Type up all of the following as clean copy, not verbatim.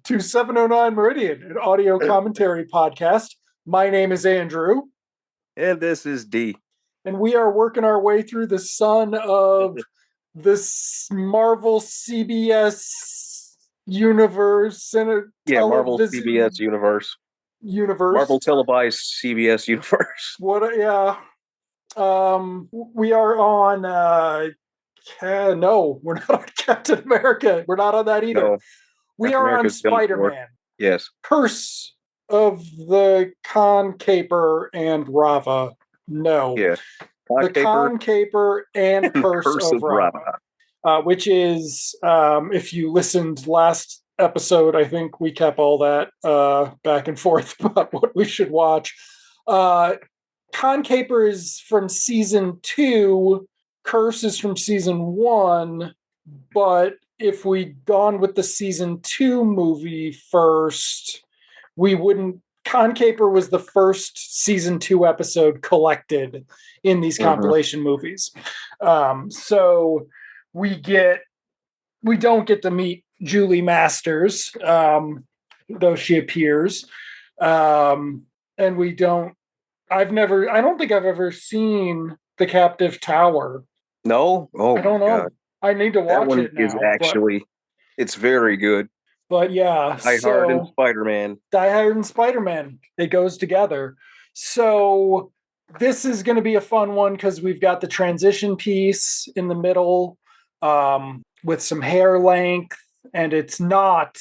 to 709 Meridian, an audio commentary podcast. My name is Andrew. And this is D. And we are working our way through the sun of this Marvel CBS universe and Marvel television CBS universe. universe. Marvel televised CBS universe. We are on no, we're not on Captain America. We're not on that either. No, we Captain are America's on done for. Spider-Man. Yes. Curse of the Caper and Rava. No. Yeah. The Caper and Curse of Rava. Which is, if you listened last episode, I think we kept all that back and forth about what we should watch. Caper is from season 2. Curse is from season 1. But if we'd gone with the season 2 movie first, we wouldn't. Caper was the first season 2 episode collected in these compilation movies. So we don't get to meet Julie Masters, though she appears. And we don't. I don't think I've ever seen The Captive Tower. No? Oh, I don't know. God. I need to watch it now. Is actually, it's very good. But yeah. Die Hard and Spider-Man. Die Hard and Spider-Man. It goes together. So this is going to be a fun one because we've got the transition piece in the middle with some hair length. And it's not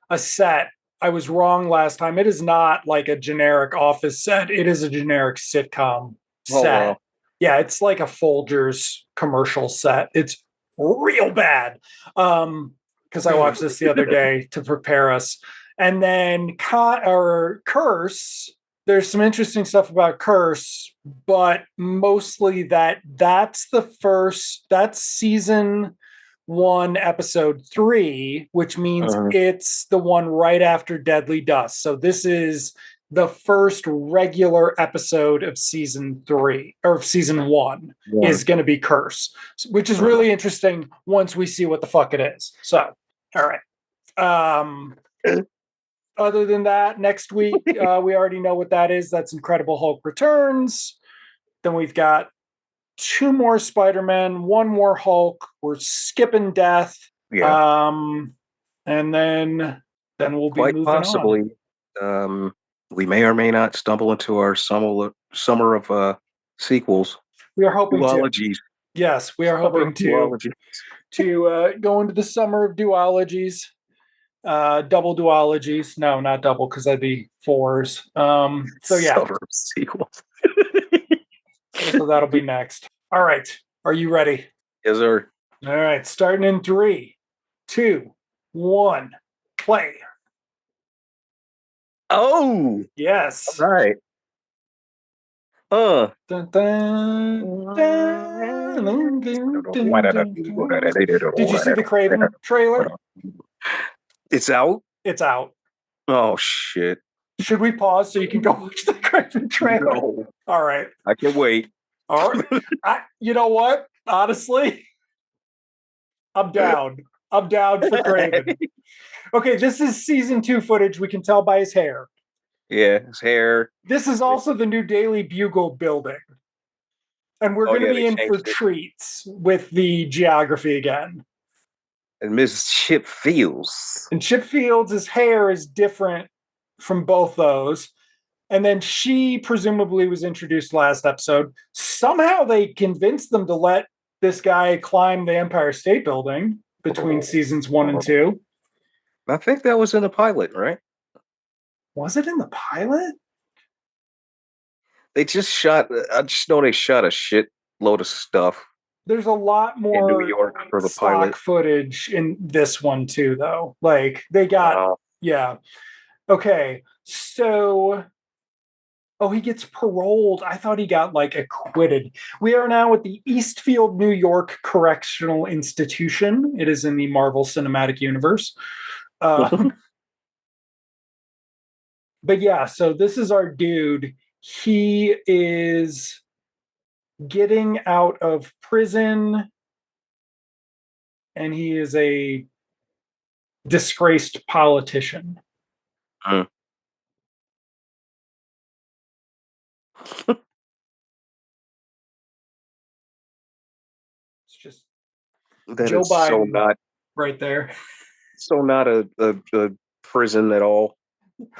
a set. I was wrong last time. It is not like a generic office set. It is a generic sitcom set. Wow. Yeah, it's like a Folgers commercial set. It's real bad. Because I watched this the other day to prepare us. And then Curse, there's some interesting stuff about Curse, but mostly that's season 1, episode 3, which means it's the one right after Deadly Dust. So this is the first regular episode of season 3 or season 1 is going to be Curse, which is really interesting once we see what the fuck it is. So, all right. Other than that, next week, we already know what that is. That's Incredible Hulk Returns. Then we've got 2 more Spider-Man, 1 more Hulk. We're skipping Death. Yeah. And then we'll be quite moving possibly, on. We may or may not stumble into our summer of sequels. We are hoping duologies. To. Yes, we are hoping to go into the summer of duologies. Double duologies. No, not double, because that'd be 4s. So yeah. Summer of sequels. So that'll be next. All right. Are you ready? Yes, sir. All right. Starting in 3, 2, 1, play. Oh, yes. All right. Dun, dun, dun, did you see the Craven trailer? It's out? It's out. Oh, shit. Should we pause so you can go watch the Craven trailer? No. All right. I can wait. All right. You know what? Honestly, I'm down. I'm down for Craven. Okay, this is season 2 footage. We can tell by his hair. Yeah, his hair. This is also the new Daily Bugle building. And we're going to be in for treats with the geography again. And Miss Chip Fields. And Chip Fields' hair is different from both those. And then she presumably was introduced last episode. Somehow they convinced them to let this guy climb the Empire State Building between seasons 1 and 2. I think that was in the pilot, right? Was it in the pilot? I just know they shot a shit load of stuff. There's a lot more in New York for the stock pilot footage in this one too, though. Like they got, yeah. Okay, so, he gets paroled. I thought he got acquitted. We are now at the Eastfield, New York Correctional Institution. It is in the Marvel Cinematic Universe. But yeah, so this is our dude. He is getting out of prison, and he is a disgraced politician. Mm. It's just That Joe is so Biden not right there. a prison at all.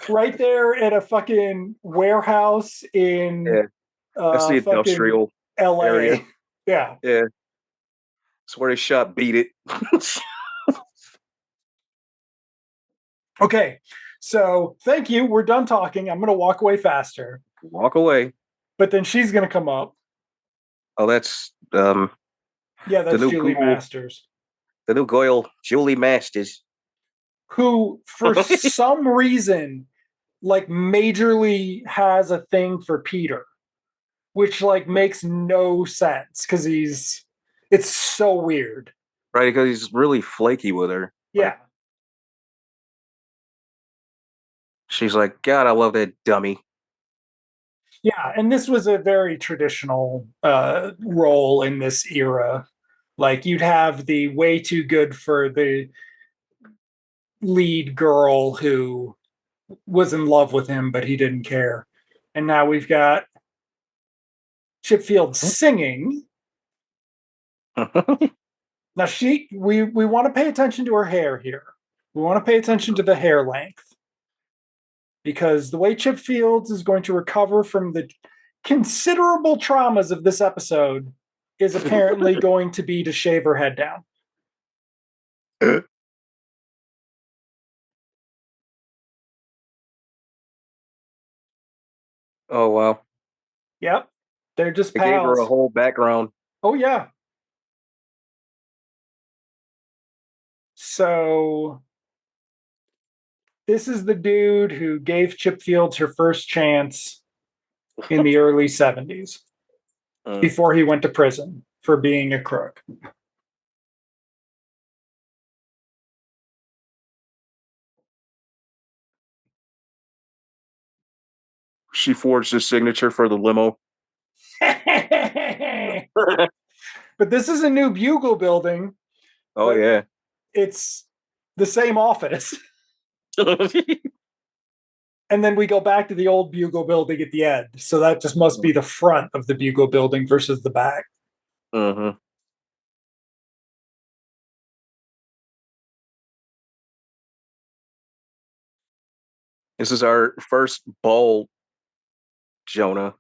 Right there at a fucking warehouse in Yeah, that's the fucking industrial area. LA. Yeah. Yeah, it's where they shot Beat It. Okay. So thank you. We're done talking. I'm gonna walk away faster. Walk away. But then she's gonna come up. Oh, that's Yeah, the that's new Julie Google, Masters. the new Goyle, Julie Masters. Who for some reason like majorly has a thing for Peter, which like makes no sense because it's so weird. Right, because he's really flaky with her. Yeah. Like she's like, God, I love that dummy. Yeah, and this was a very traditional role in this era. Like you'd have the way too good for the lead girl who was in love with him, but he didn't care. And now we've got Chipfield singing. Now we want to pay attention to her hair here. We want to pay attention to the hair length because the way Chip Fields is going to recover from the considerable traumas of this episode is apparently going to be to shave her head down. Oh wow, Yep. They're just it gave her a pals. whole background. Oh yeah. So this is the dude who gave Chip Fields her first chance in the early 70s Mm. before he went to prison for being a crook. She forged his signature for the limo. But this is a new Bugle building, Oh but yeah. it's the same office. And then we go back to the old Bugle building at the end. So that just must be the front of the Bugle building versus the back. Mm-hmm. This is our first bald Jonah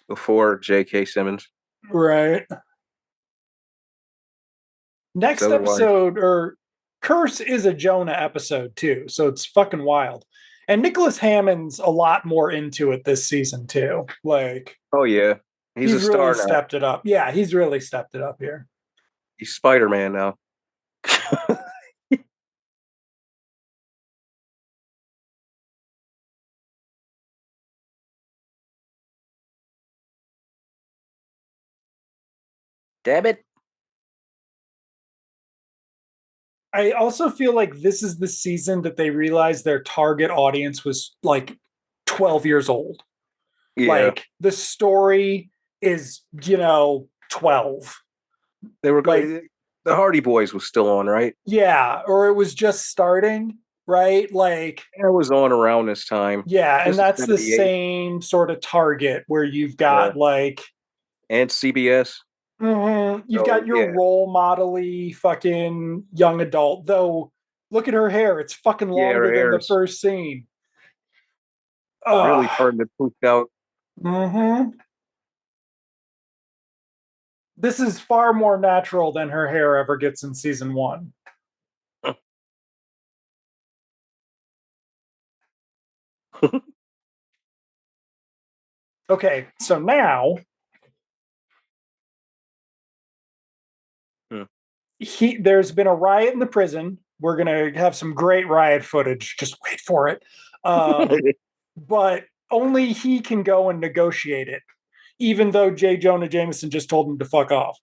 before J.K. Simmons. Right. Next Otherwise, episode, or Curse is a Jonah episode too. So it's fucking wild. And Nicholas Hammond's a lot more into it this season too. Like oh yeah, he's a he's really star now. stepped it up. Yeah, he's really stepped it up here. He's Spider-Man now. Damn it. I also feel like this is the season that they realized their target audience was like 12 years old. Yeah, Like the story is, 12. they were Like, going. The Hardy Boys was still on, right? yeah, or it was just starting, right? Like, It was on around this time. yeah, and This is that's the 78. same sort of target where you've Yeah, got like, and CBS. you've So got your yeah, role model-y fucking young adult, though. Look at her hair; it's fucking yeah, her longer than the hair's first scene. really Ugh. starting to poofed out. hmm This is far more natural than her hair ever gets in season one. Okay, so now Hmm. there's been a riot in the prison. We're gonna have some great riot footage. Just wait for it. But only he can go and negotiate it, even though J. Jonah Jameson just told him to fuck off.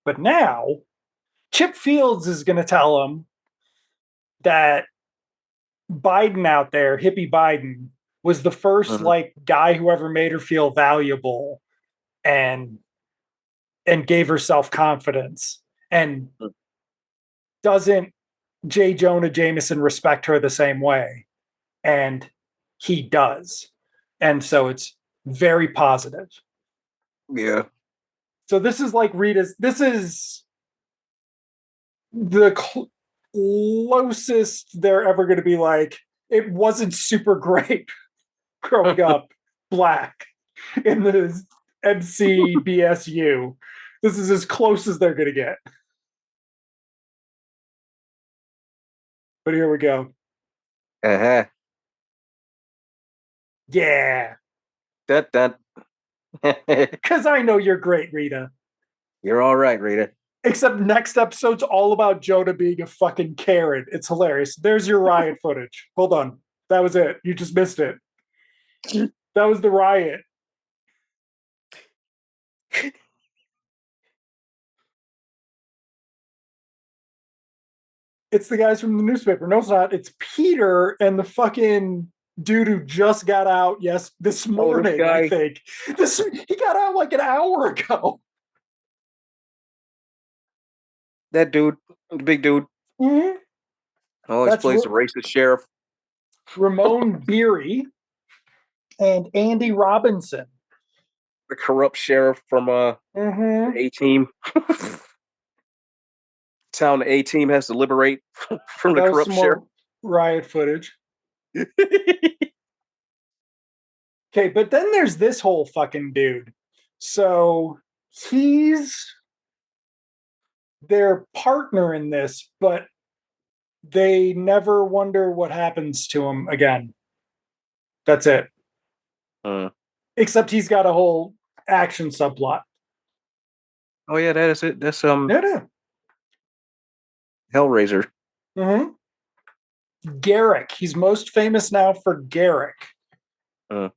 But now Chip Fields is gonna tell him that Biden out there, hippie Biden, was the first Mhm. like guy who ever made her feel valuable. And and gave herself confidence. And doesn't J. Jonah Jameson respect her the same way? And he does. And so it's very positive. Yeah. So this is like Rita's, this is the closest they're ever going to be like, it wasn't super great growing up black in the MCBSU. This is as close as they're going to get. But here we go. Uh-huh. Yeah. That. Because I know you're great, Rita. You're all right, Rita. Except next episode's all about Jonah being a fucking Karen. It's hilarious. There's your riot footage. Hold on. That was it. You just missed it. That was the riot. It's the guys from the newspaper. No, it's not. It's Peter and the fucking dude who just got out. Yes, this morning. I think he got out like an hour ago. That dude, the big dude, always plays the racist sheriff. Ramon Beery and Andy Robinson, the corrupt sheriff from the A-Team. Town the A-Team has to liberate from the corrupt sheriff. Riot footage. Okay, but then there's this whole fucking dude. So he's their partner in this, but they never wonder what happens to him again. That's it. Except he's got a whole action subplot. Oh yeah, that is it. That's Yeah. Hellraiser. Garrick. He's most famous now for Garrick. But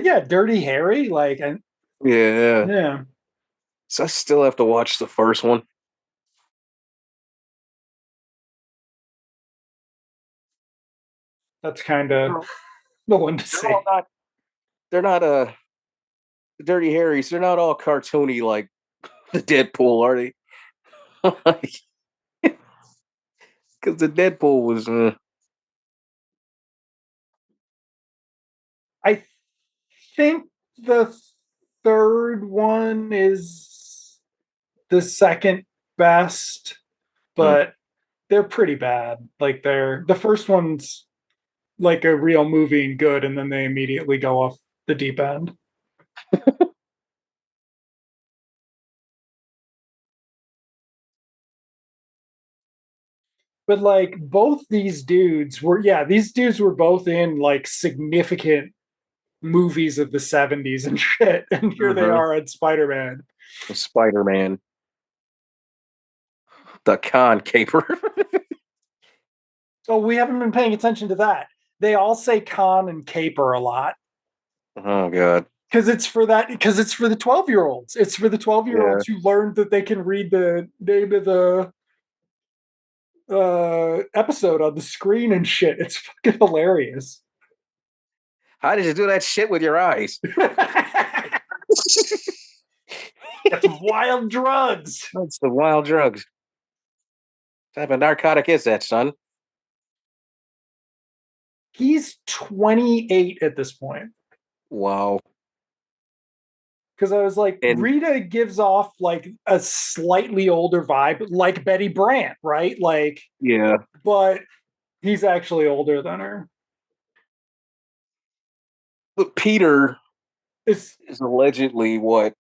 yeah, Dirty Harry, like yeah. So I still have to watch the first one. That's kind of the one to see. They're not the Dirty Harrys. They're not all cartoony like the Deadpool, are they? Because the Deadpool was. I think the third one is the second best, but they're pretty bad. Like the first one's like a real movie and good, and then they immediately go off the deep end. But like both these dudes were both in like significant movies of the 70s and shit. And here they are at Spider-Man. Spider-Man. The con caper. Oh, we haven't been paying attention to that. They all say con and caper a lot. Oh god. Because it's for the 12-year-olds. It's for the 12-year-olds who learned that they can read the name of the episode on the screen and shit. It's fucking hilarious. How did you do that shit with your eyes? That's wild drugs. That's the wild drugs. What type of narcotic is that, son? He's 28 at this point. Wow. Because I was like, Rita gives off like a slightly older vibe, like Betty Brant, right? Like, yeah. But he's actually older than her. But Peter is allegedly what?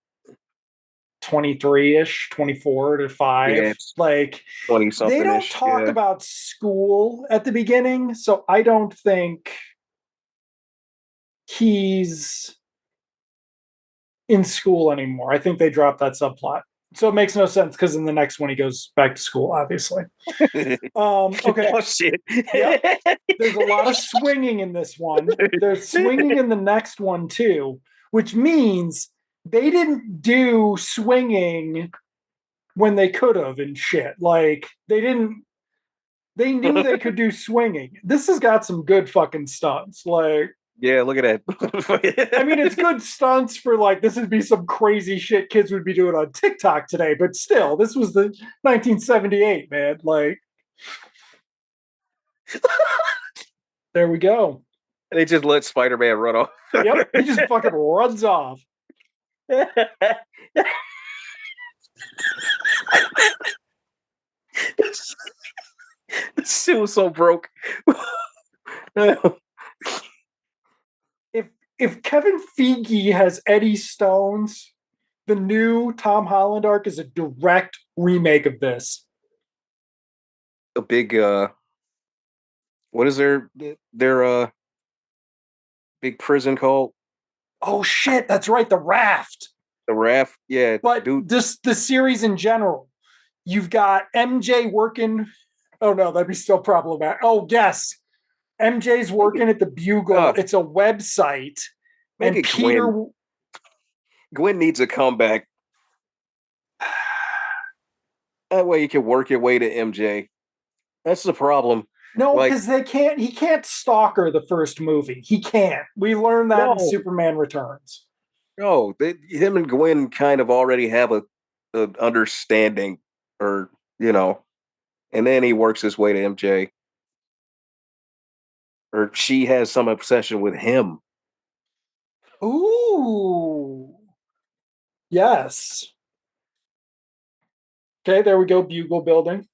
23-ish, 24 to 5. Yeah, like 20-something. They don't talk about school at the beginning, so I don't think he's in school anymore. I think they dropped that subplot. So it makes no sense because in the next one he goes back to school, obviously. Okay. Oh shit. Yep. There's a lot of swinging in this one. There's swinging in the next one too, which means they didn't do swinging when they could have and shit. Like they knew they could do swinging. This has got some good fucking stunts. Like Yeah, look at that. I mean, it's good stunts for like this would be some crazy shit kids would be doing on TikTok today, but still, this was the 1978, man. Like, there we go. They just let Spider-Man run off. Yep, he just fucking runs off. This shit was so broke. If Kevin Feige has Eddie Stones, the new Tom Holland arc is a direct remake of this. A big what is their big prison called? Oh shit, that's right, the Raft. The Raft? Yeah, But dude. this the series in general, you've got MJ working. Oh no, that'd be still problematic. Oh yes, MJ's working at the Bugle. It's a website, Make and it Peter. Gwen. Gwen needs a comeback. That way you can work your way to MJ. That's the problem. No, Like, because they can't. He can't stalk her the first movie. He can't. We learned that in no, Superman Returns. no, him and Gwen kind of already have a understanding, or and then he works his way to MJ, or she has some obsession with him. Ooh, yes. Okay, there we go. Bugle building.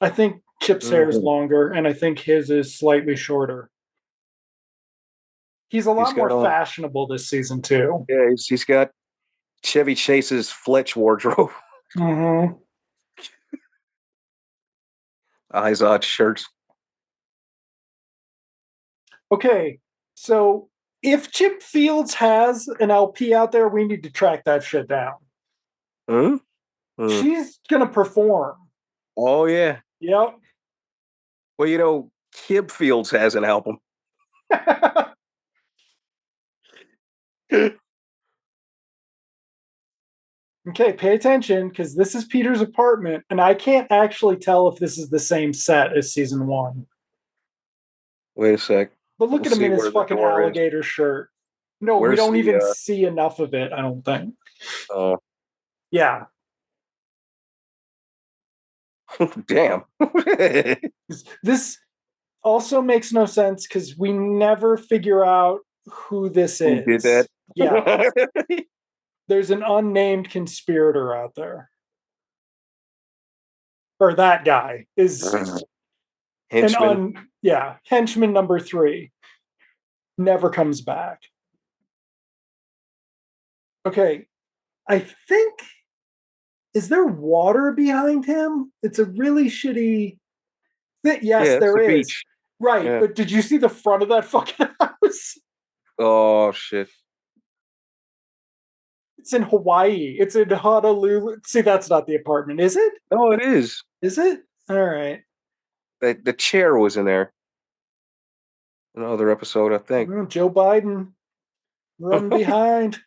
I think Chip's hair is Mhm. longer, and I think his is slightly shorter. He's a He's lot more got on, fashionable this season too. yeah, he's got Chevy Chase's Fletch wardrobe, Mm-hmm. eyes odd shirts. Okay, so if Chip Fields has an LP out there, we need to track that shit down. Hmm? Hmm. She's gonna perform. Oh yeah. Yep. Well, Kib Fields has an album. Okay, pay attention because this is Peter's apartment, and I can't actually tell if this is the same set as season one. Wait a sec. But look We'll at him see in his where the fucking door is. alligator shirt. No, we Where's don't the even see enough of it, I don't think. uh Yeah. damn. This also makes no sense because we never figure out who this Who did that? is. Yeah. There's an unnamed conspirator out there. Or that guy is Henchman. henchman number 3 never comes back. Okay, I think, is there water behind him? It's a really shitty yes, Yeah, it's there the is. beach. Right, Yeah. but did you see the front of that fucking house? Oh shit. It's in Hawaii. It's in Honolulu. See, that's not the apartment, is it? Oh, it is. Is it? All right. The chair was in there. Another episode, I think. Well, Joe Biden run behind.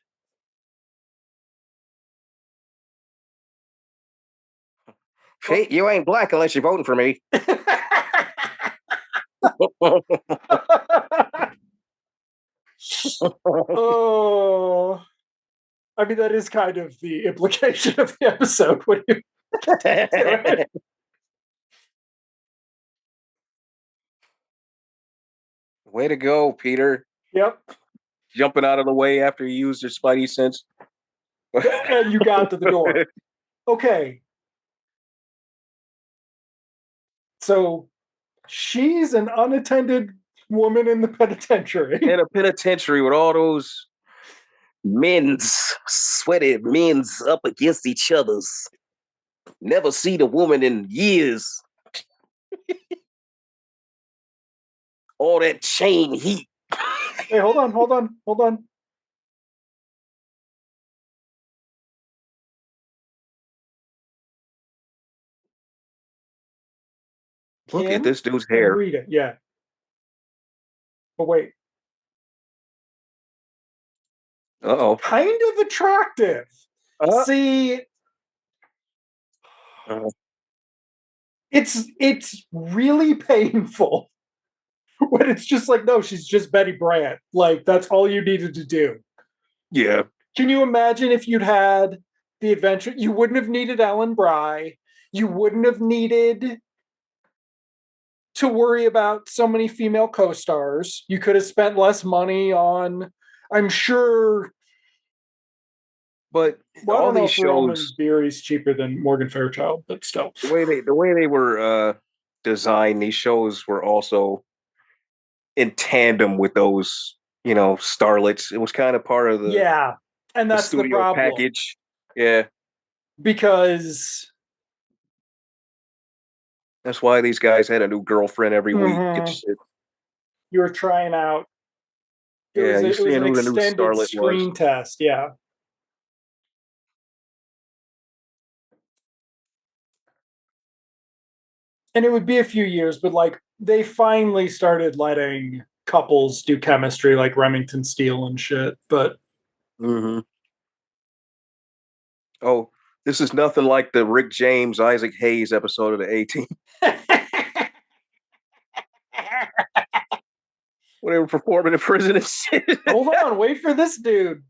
Kate, you ain't black unless you're voting for me. Oh, I mean, that is kind of the implication of the episode when you do it. Way to go, Peter. Yep. Jumping out of the way after you used your spidey sense. And you got to the door. Okay. So she's an unattended woman in the penitentiary. In a penitentiary with all those sweaty men's up against each other's. Never seen a woman in years. All that chain heat. Hey, hold on. Look at Kim this dude's and hair. Rita, yeah. But wait, Uh-oh. kind of attractive. See, Uh, it's really painful. When it's just like, no, she's just Betty Brant. Like, that's all you needed to do. Yeah. Can you imagine if you'd had the adventure? You wouldn't have needed Ellen Bry. You wouldn't have needed to worry about so many female co-stars. You could have spent less money on, I'm sure. But Well, I all don't know these if Roman shows, Beery's cheaper than Morgan Fairchild, but still. the way they were designed, these shows were also in tandem with those, starlets. It was kind of part of the Yeah. And the that's the studio problem. package. Yeah. Because That's why these guys had a new girlfriend every week and mhm, shit. you were trying out. Yeah, you It was seeing an who the new extended starlet was. screen test. Yeah. And it would be a few years, but like they finally started letting couples do chemistry like Remington Steele and shit. But Hmm. Oh, this is nothing like the Rick James, Isaac Hayes episode of the A-Team when they were performing in prison and shit. hold on, wait for this dude.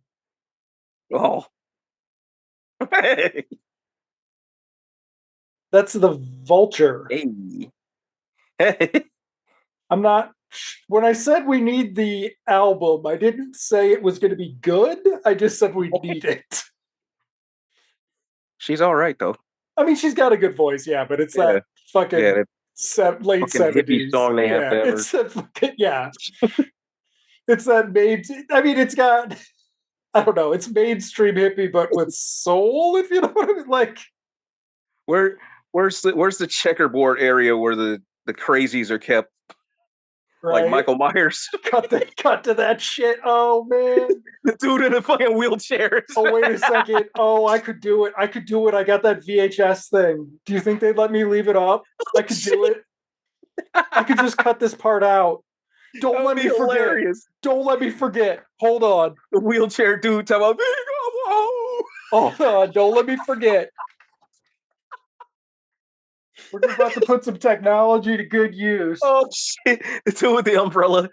Oh. That's the Vulture. Hey. I'm not. When I said we need the album, I didn't say it was going to be good. I just said we need it. She's all right though. I mean, she's got a good voice, yeah, but it's Yeah. that Yeah, fucking that late fucking hippie 70s. song they have Yeah, to ever. it's that fucking, yeah. It's that main. I mean, it's got. I don't know. It's mainstream hippie, but with soul. If you know what I mean, like Where where's the checkerboard area where the crazies are kept, like right. Michael Myers? Cut to that shit. Oh man. The dude in the fucking wheelchair. Oh wait a second. Oh, I could do it. I could do it. I got that VHS thing. Do you think they'd let me leave it up? I could do it. I could just cut this part out. That Don't would let be me forget. hilarious. Don't let me forget. Hold on. The wheelchair dude talking about big Hold on. Don't let me forget. We're about to put some technology to good use. oh shit. The dude with the umbrella.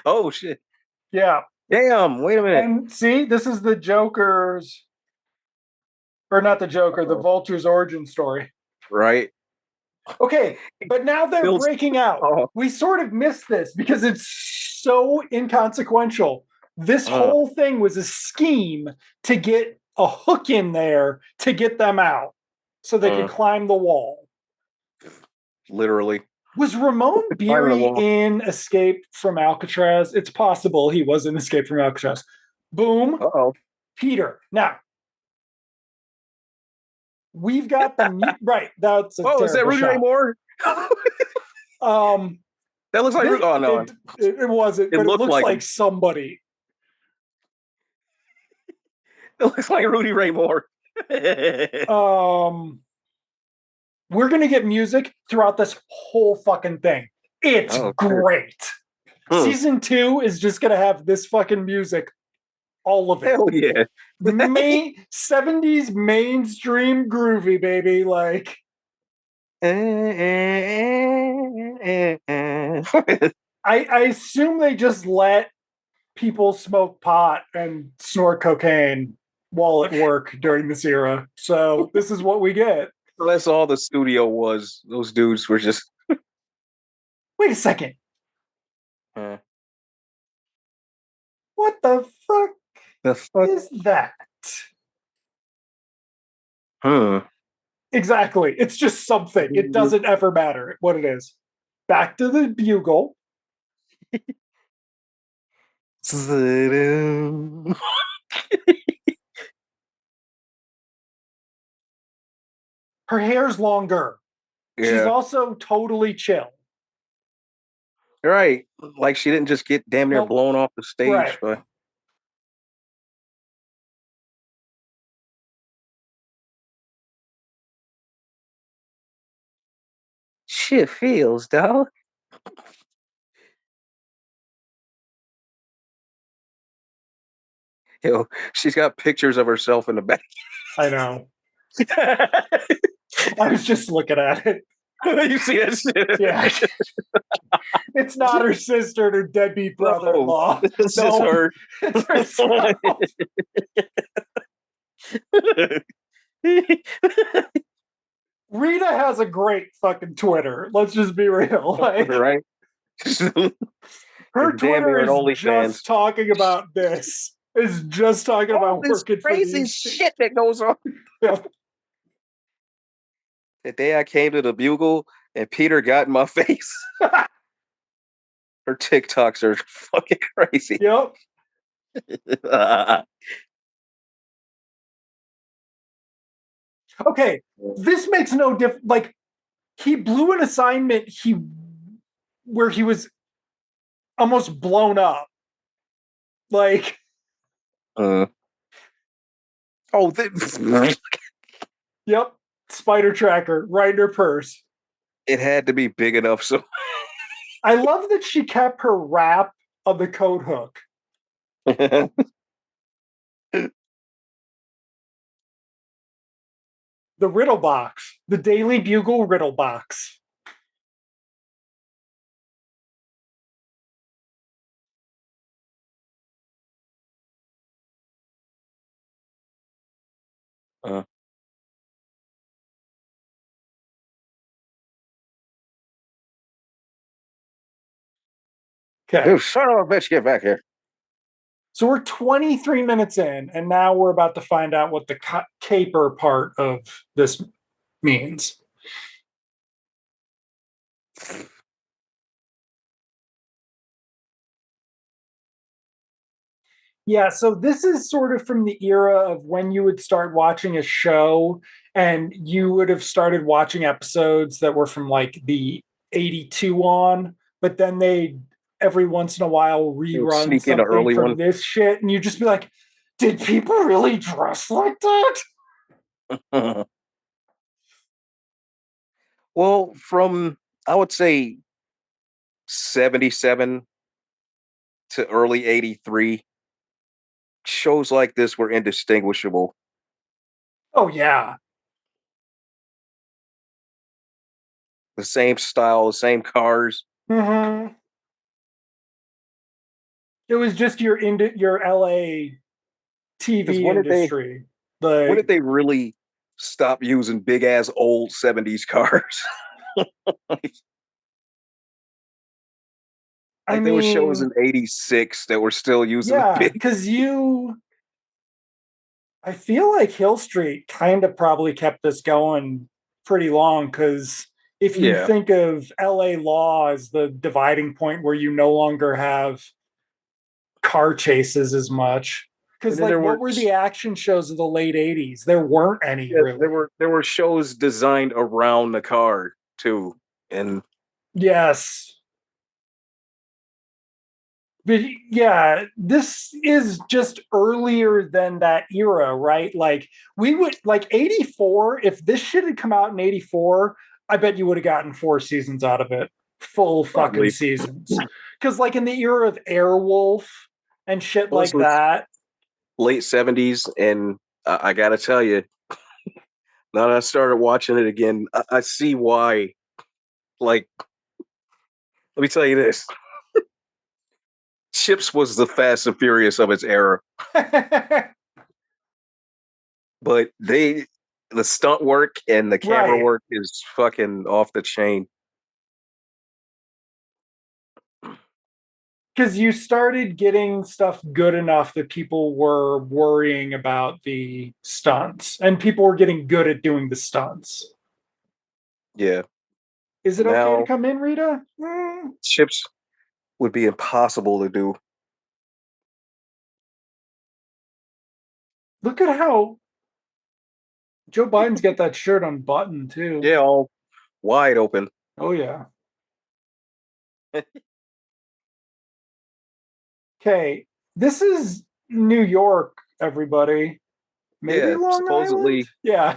Oh shit. Yeah. Damn, wait a minute. And see, this is the Joker's, or not the Joker, the Uh-oh. Vulture's origin story. Right. Okay, but now they're Bill's breaking out. oh, We sort of missed this because it's so inconsequential. This uh, whole thing was a scheme to get a hook in there to get them out so they could uh, climb the wall. literally. Was Ramon Climbing the Beery wall. in Escape from Alcatraz? It's possible he was in Escape from Alcatraz. Boom, Uh-oh. Peter. Now, we've got the right. That's a Oh, is that terrible Rudy Ray shot. Moore? Um, That looks like Rudy. Oh no. it wasn't, It but it looked looks like like him. somebody. It looks like Rudy Ray Moore. Um, we're gonna get music throughout this whole fucking thing. It's Oh shit. great. Hmm. Season 2 is just gonna have this fucking music, all of it. Hell yeah. Main 70s mainstream groovy, baby. Like I assume they just let people smoke pot and snort cocaine while at work during this era. So this is what we get. That's all the studio was. Those dudes were just Wait a second. uh, What the fuck the fuck. is that? Hmm. Exactly. It's just something. It doesn't ever matter what it is. Back to the bugle. Her hair's longer. She's Yeah. also totally chill. Right. Like she didn't just get damn near Nope. blown off the stage, Right. but shit feels, dog. Yo, she's got pictures of herself in the back. I know. I was just looking at it. You see that shit? Yeah. It's not her sister and her deadbeat No, brother-in-law. it's just No, her. it's herself. Rita has a great fucking Twitter. Let's just be real. Like, Right? her And damn Twitter near an is OnlyFans. just talking about this. Is just talking All about this working for crazy these. shit that goes on. Yeah. The day I came to the Bugle and Peter got in my face. Her TikToks are fucking crazy. Yep. Okay. This makes no difference. Like, he blew an assignment where he was almost blown up. Like, uh, oh, yep. Spider tracker right in her purse. it had to be big enough so I love that she kept her wrap of the coat hook. The riddle box, the Daily Bugle riddle box. uh, Okay. you son of a bitch, get back here. So we're 23 minutes in, and now we're about to find out what the caper part of this means. Yeah, so this is sort of from the era of when you would start watching a show and you would have started watching episodes that were from like the 82 on, but then they every once in a while They would rerun sneak in an something early from one. this shit, and you just be like, did people really dress like that? Well, from I would say 77 to early 83, shows like this were indistinguishable. Oh, yeah. The same style, the same cars. Mm-hmm. It was just your LA Because TV industry. when did Like, they really stop using big ass old 70s cars? like, I there were shows mean, in 86 that were still using the yeah, big. because I feel like Hill Street kind of probably kept this going pretty long because if you Yeah. think of LA Law as the dividing point where you no longer have car chases as much. And Because, then like, there what were were the action shows of the late 80s? There weren't any yeah, really. there were shows designed around the car too. And Yes. But yeah, this is just earlier than that era, right? Like we would like 84, if this shit had come out in 84, I bet you would have gotten 4 seasons out of it. Full fucking probably seasons. Cause like in the era of Airwolf and shit well, this like was that. late 70s. And I got to tell you, now that I started watching it again, I see why. Like, let me tell you this Chips was the Fast and Furious of its era, but the stunt work and the camera Right. work is fucking off the chain. Because you started getting stuff good enough that people were worrying about the stunts and people were getting good at doing the stunts. Yeah. Is it okay to Now, come in, Rita? Mm, Chips would be impossible to do. look at how Joe Biden's got that shirt unbuttoned too. Yeah, all wide open. Oh yeah. Okay, this is New York, everybody. Maybe Yeah, Long Island. supposedly. Yeah,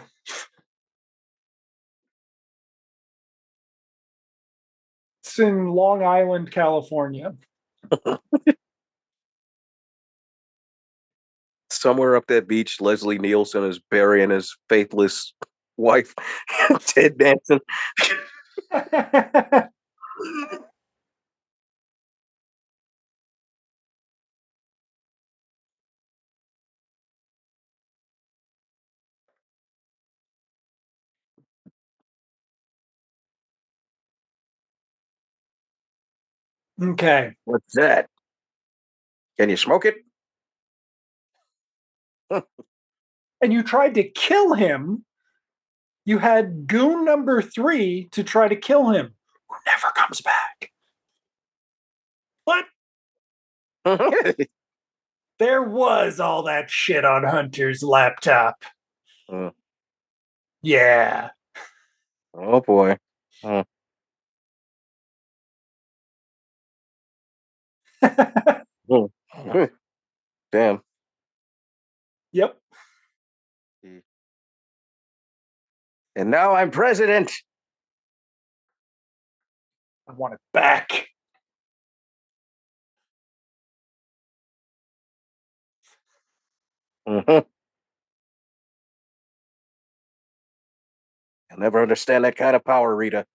it's in Long Island, California. Somewhere up that beach, Leslie Nielsen is burying his faithless wife, Ted Danson. Okay. What's that? Can you smoke it? And you tried to kill him. You had goon number 3 to try to kill him, who never comes back. What? There was all that shit on Hunter's laptop. Mm. Yeah. Oh boy. Mm. Mm. Damn. Yep. And now I'm president. I want it back. Mm-hmm. I'll never understand that kind of power, Rita.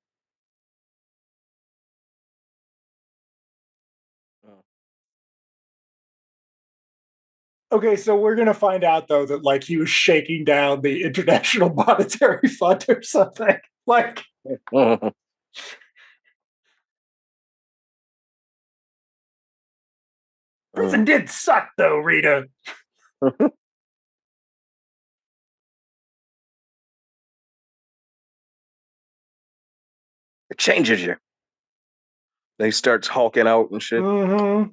Okay, so we're gonna find out though that like he was shaking down the International Monetary Fund or something. Like Mm. prison did suck though, Rita. It changes you. They starts hulking out and shit. Mm-hmm.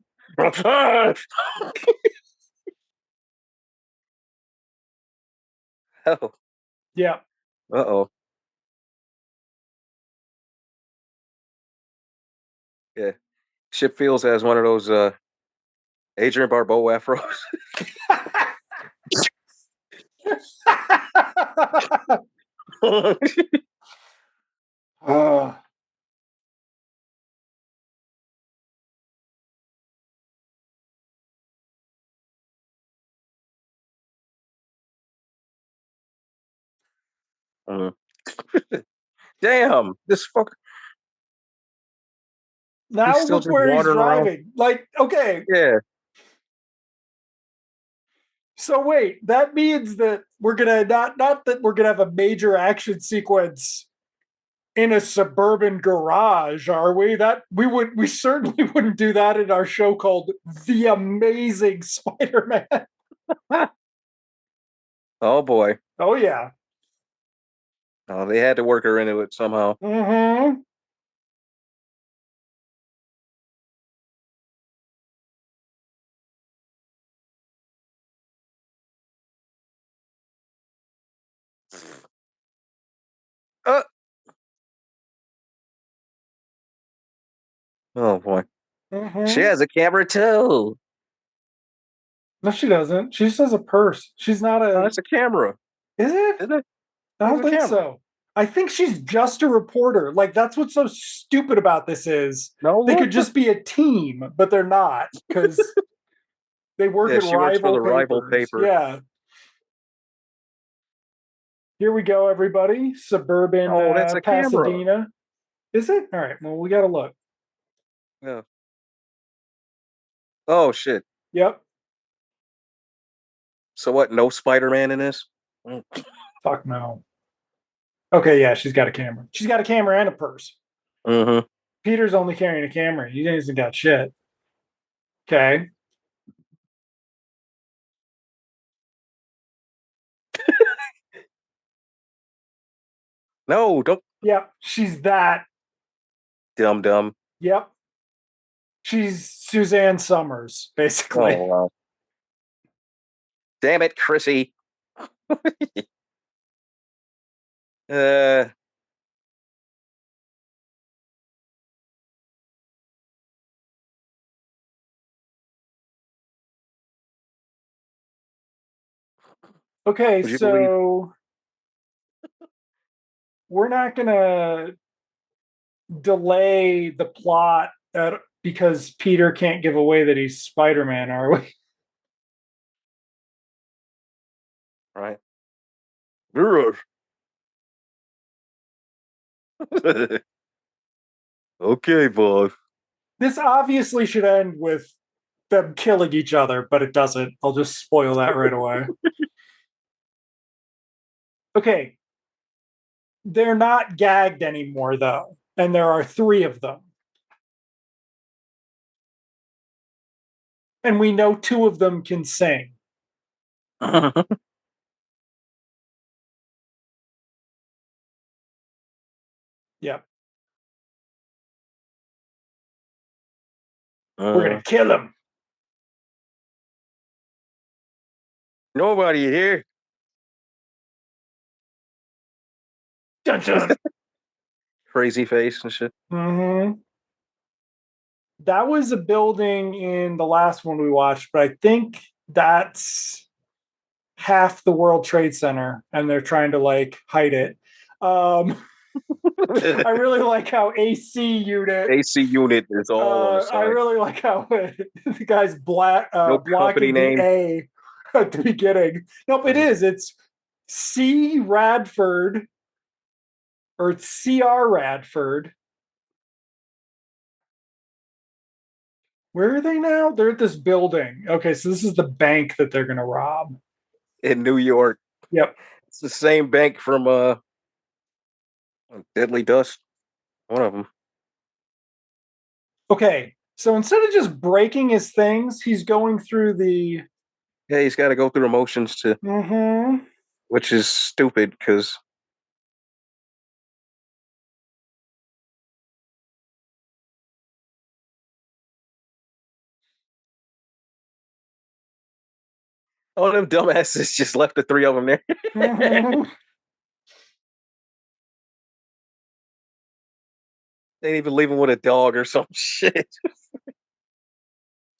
Oh, Yeah. uh-oh. Yeah. Chip Fields has one of those Adrian Barbeau afros. uh, Mhm. Damn, this fucker. He's now still look just where he's wandering around. driving. Like, okay, Yeah. so wait, that means that we're gonna not that we're gonna have a major action sequence in a suburban garage, are we? That we certainly wouldn't do that in our show called The Amazing Spider-Man. Oh boy. Oh yeah. Oh, they had to work her into it somehow. Mm-hmm. Uh, oh boy. She Mm-hmm. has a camera too. No, she doesn't. She just has a purse. She's not Oh, a. that's a camera, Is it? isn't it? I That's don't a think camera. so. I think she's just a reporter. Like that's what's so stupid about this is No, they could look. just be a team, but they're not because they work Yeah, at she works for rival the rival papers. paper. Yeah. Here we go, everybody. Suburban Oh, that's a camera. Pasadena. Is it? All right. Well, we got to look. Yeah. Oh shit. Yep. So what? No Spider-Man in this? Mm. Fuck no. Okay. Yeah. She's got a camera. She's got a camera and a purse. Mm-hmm. Peter's only carrying a camera. He hasn't got shit. Okay. No, don't. Yep. She's that. Dumb dumb. Yep. She's Suzanne Summers, basically. Oh wow. Damn it, Chrissy. Uh. Okay. Would you believe? So we're not going to delay the plot because Peter can't give away that he's Spider Man, are we? Right. Mirror. Okay, boss. This obviously should end with them killing each other, but it doesn't. I'll just spoil that right away. Okay, they're not gagged anymore, though, and there are three of them. And we know two of them can sing. Yep. We're going to kill him. Nobody here. Dun dun. Crazy face and shit. Mm-hmm. That was a building in the last one we watched, but I think that's half the World Trade Center, and they're trying to like hide it. I really like how AC unit. AC unit is all on the I side. really like how the guy's No company blocking the name. A at the beginning. Nope, it is. It's C Radford, or it's CR Radford. Where are they now? They're at this building. Okay, so this is the bank that they're gonna rob. In New York. Yep. It's the same bank from Deadly Dust. One of them. Okay, so instead of just breaking his things, he's going through the. Yeah, he's got to go through emotions to, Mm-hmm. which is stupid because all them dumbasses just left the three of them there. Mm-hmm. They didn't even leave him with a dog or some shit.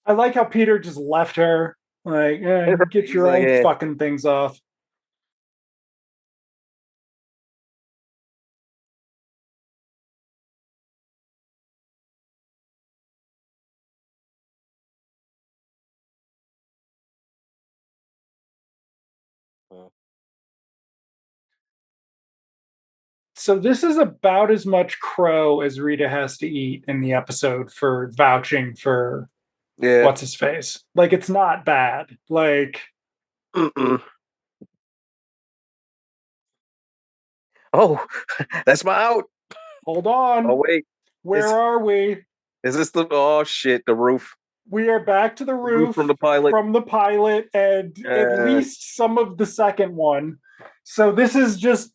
I like how Peter just left her. Like, get He's your like, own yeah. fucking things off. So this is about as much crow as Rita has to eat in the episode for vouching for Yeah. what's his face. Like, it's not bad. Like, Mm-mm. Oh, that's my out. hold Oh on. wait, Where is are we? is this the? Oh shit, the roof. We are back to the The roof roof from the pilot. from the pilot and at least some of the second one. So this is just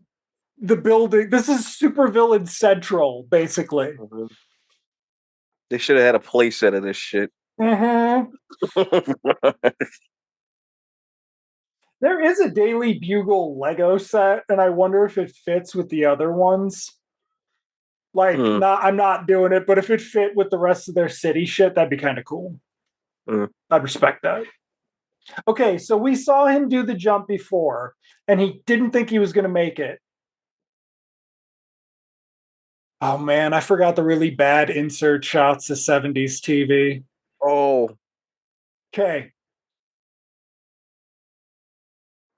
the building. This is Supervillain Central, basically. Mhm. They should have had a play set of this shit. Mm-hmm. There is a Daily Bugle Lego set, and I wonder if it fits with the other ones. Like, Mm, not I'm not doing it, but if it fit with the rest of their city shit, that'd be kind of cool. mm. I'd respect that. Okay, so we saw him do the jump before, and he didn't think he was going to make it. Oh man, I forgot the really bad insert shots of 70s TV. Oh, Okay.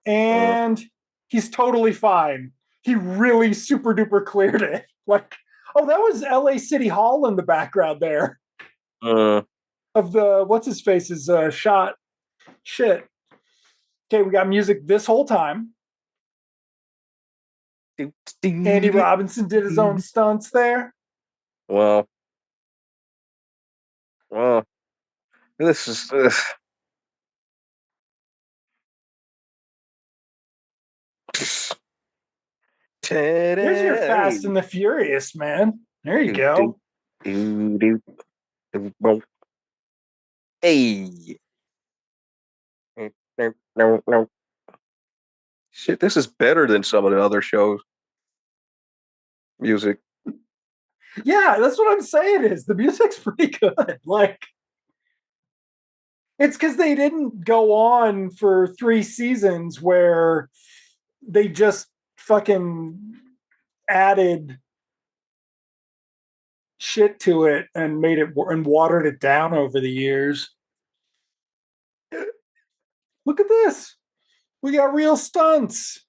uh, And he's totally fine. He really super duper cleared it. Like, oh, that was LA City Hall in the background there uh, of the what's his face's shot. Shit. Okay, we got music this whole time. Andy Robinson did his own stunts there. well, well, this is. There's your Hey. Fast and the Furious, man. There you Do, do, go. do, do, do, boom. Hey. No, no, no. Shit, this is better than some of the other shows. Music. Yeah, that's what I'm saying is the music's pretty good. Like, it's because they didn't go on for 3 seasons where they just fucking added shit to it and made it and watered it down over the years. Look at this. We got real stunts.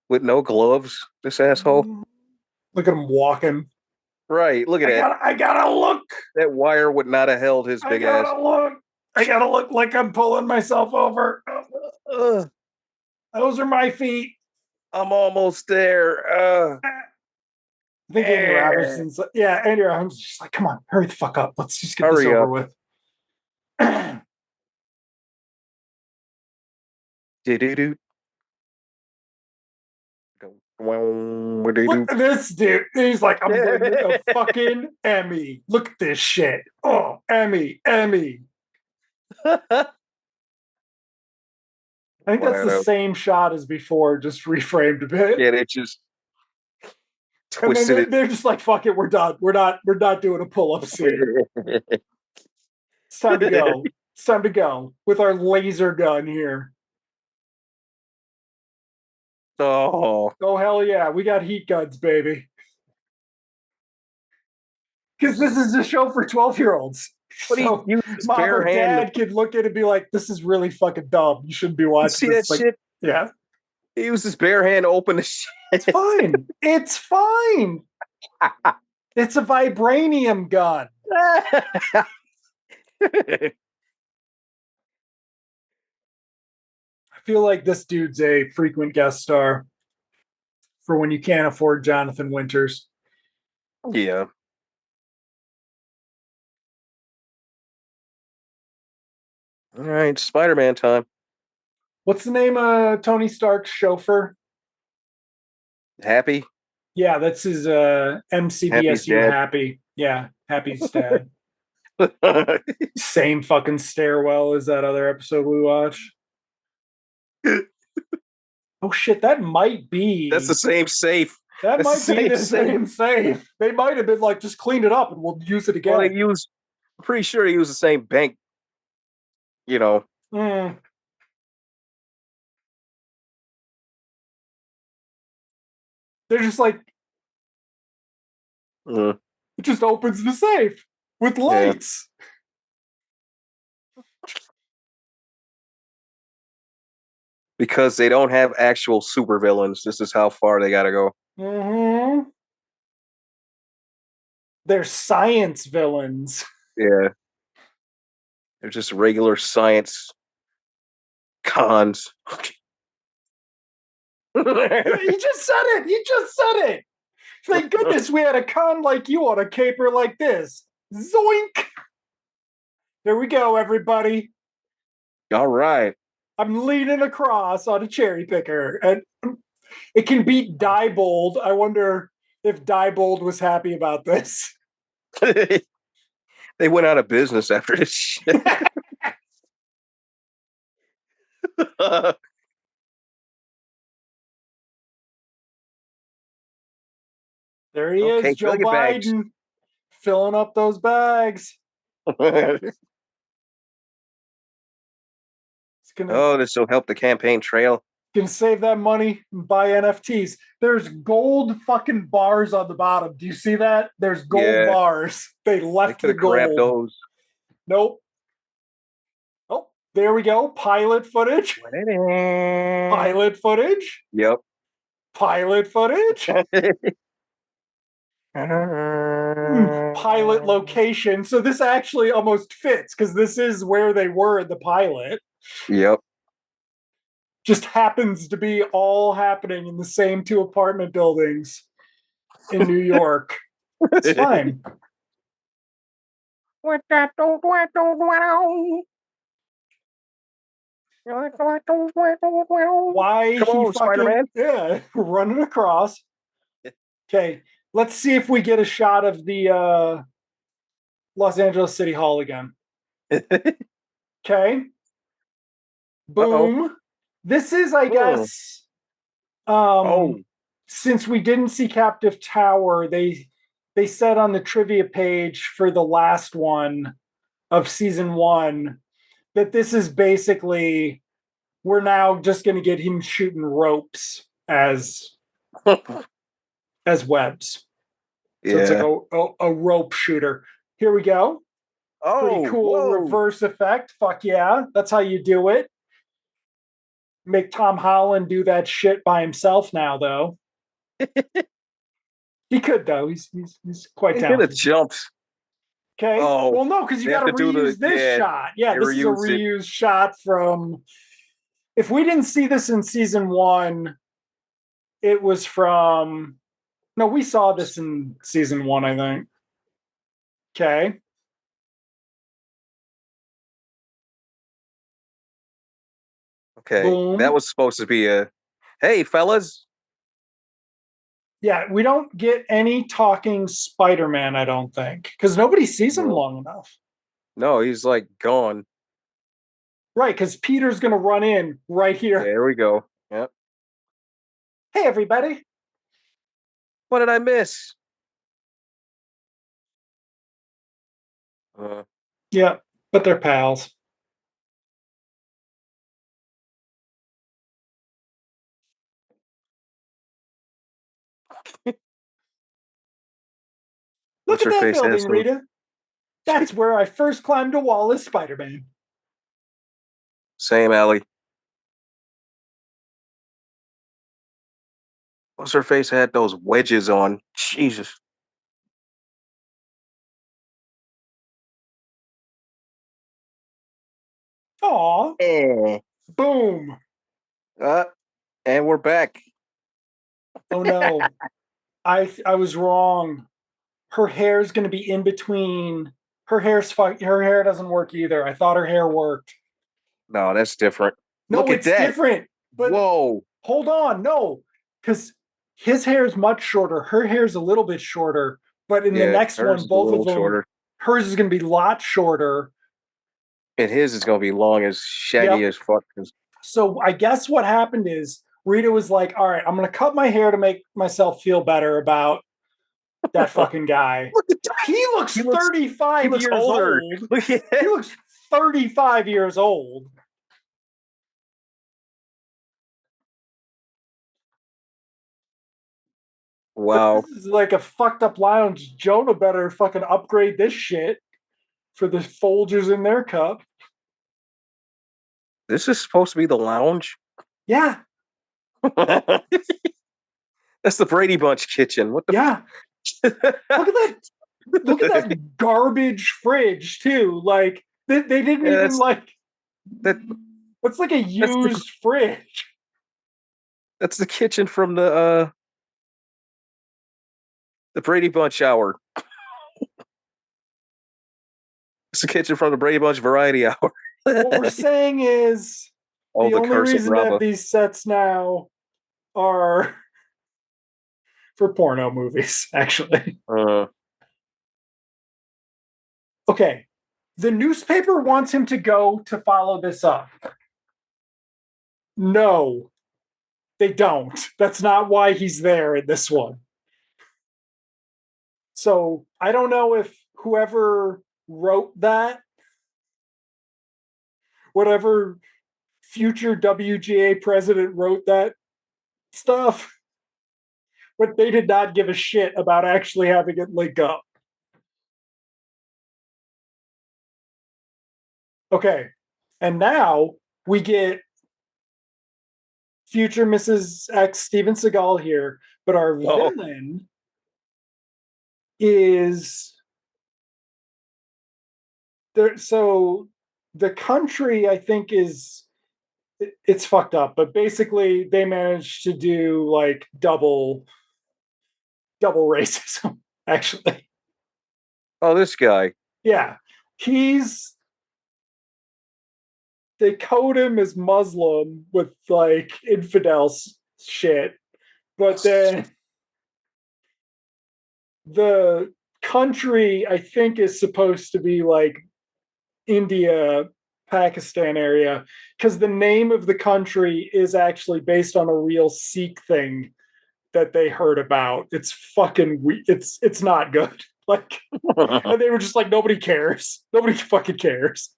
With no gloves, this asshole. Look at him walking. Right. Look at that. I gotta look. That wire would not have held his I big ass. gotta look. I gotta look like I'm pulling myself over. Those are my feet. I'm almost there. I think Andy Robinson's, yeah, Andy Robinson's just like, come on, hurry the fuck up. Let's just get this Hurry over up. with. Do-do-do. Look at this dude. He's like, I'm winning a fucking Emmy. Look at this shit. Oh, Emmy. I think that's the same shot as before, just reframed a bit. Yeah, they just And twisted then they're just like, fuck it, we're done. We're not doing a pull-up scene. It's time to go. It's time to go with our laser gun here. Oh hell yeah, we got heat guns, baby. Because this is a show for 12-year-olds. But so he used his mom bare or hand. dad could look at it and be like, this is really fucking dumb. You shouldn't be watching You see this. that shit? Yeah. He used his bare hand to open the shit. It's fine. It's fine. It's a vibranium gun. I feel like this dude's a frequent guest star for when you can't afford Jonathan Winters. Yeah. All right, Spider-Man time. What's the name of Tony Stark's chauffeur? Happy? Yeah, that's his MCBSU Happy. Yeah, Happy's dad. Same fucking stairwell as that other episode we watched. Oh shit, that might be. That's the same safe. That might be the same safe. They might have been like, just clean it up and we'll use it again. Well, I'm pretty sure they use the same bank. You know. They're just like, it just opens the safe with lights. Yeah. Because they don't have actual supervillains. This is how far they got to go. Mm-hmm. They're science villains. Yeah. They're just regular science cons. You just said it. You just said it. Thank goodness we had a con like you on a caper like this. Zoink. There we go, everybody. All right. I'm leaning across on a cherry picker, and it can beat Diebold. I wonder if Diebold was happy about this. They went out of business after this shit. There he is, Joe Biden, filling up those bags. This will help the campaign trail. Can save that money and buy NFTs. There's gold fucking bars on the bottom. Do you see that? There's gold bars. They left the gold. Grab those. Nope. Oh, there we go. Pilot footage. Pilot footage. Yep. Pilot footage. Pilot location. So this actually almost fits because this is where they were in the pilot. Yep. Just happens to be all happening in the same 2 apartment buildings in New York. It's fine. Why Spider-Man? Yeah, running across. Okay, let's see if we get a shot of the Los Angeles City Hall again. Okay. Boom. Uh-oh. This is, I guess, since we didn't see Captive Tower, they said on the trivia page for the last one of season 1 that this is basically, we're now just going to get him shooting ropes as webs. So it's like a rope shooter. Here we go. Pretty cool reverse effect. Fuck yeah. That's how you do it. Make Tom Holland do that shit by himself now, though. He could though. He's quite He could have talented. jumped. Okay. Oh, Well, no, because you they got have to to do the reuse this shot. Yeah, they this is a reused it. reused shot from. If we didn't see this in season one, it was from. No, we saw this in season one, I think. Okay. Okay, that Boom. was supposed to be a hey fellas. Yeah, we don't get any talking Spider-Man, I don't think, because nobody sees him No, long enough. no, he's like gone. Right, because Peter's gonna run in right Yeah, here. here we go. Yep. Hey, everybody. What did I miss? Uh, Yeah, but they're pals. Look what's at her that face building, has some Rita. That's where I first climbed a wall as Spider-Man. same alley. What's her face had those wedges on? Jesus. Aw, Eh. boom. Uh, and we're back. Oh no, I was wrong. Her hair's gonna be in between. Her hair doesn't work either. I thought her hair worked. No, that's different. No, Look at it's that. different. But Whoa. hold on, no, because his hair is much shorter. Her hair's a little bit shorter. But in the Yeah, next hers one, is a both of little them, shorter. hers is gonna be a lot shorter. And his is gonna be long as shaggy Yep. as fuck. So I guess what happened is Rita was like, all right, I'm gonna cut my hair to make myself feel better about that fucking guy. Look at that. He looks He looks 35 years older. old. Look at He that. looks 35 years old. But this Wow. is like a fucked up lounge. Jonah better fucking upgrade this shit for the Folgers in their cup. This is supposed to be the lounge. Yeah, That's the Brady Bunch kitchen. What the yeah. f- Look at that. Look at that garbage fridge too. Like they didn't Yeah, even like. that It's like a that's the used fridge. that's the kitchen from the Brady Bunch hour. It's the kitchen from the Brady Bunch variety hour. What we're saying is Oh, the the only Curse of reason to have Rava. these sets now are for porno movies, actually. Uh, Okay. The newspaper wants him to go to follow this up. No, they don't. That's not why he's there in this one. So I don't know if whoever wrote that, whatever future WGA president wrote that stuff, but they did not give a shit about actually having it link up. Okay. And now we get future Mrs. X Steven Seagal here, but our oh, villain is there. So the country, I think, is it's fucked up, but basically they managed to do like double racism, actually. oh, this guy. Yeah. He's they code him as Muslim with like infidels shit, but then the country I think is supposed to be like India, Pakistan area, because the name of the country is actually based on a real Sikh thing that they heard about. It's fucking it's not good. Like, and they were just like, nobody cares. Nobody fucking cares.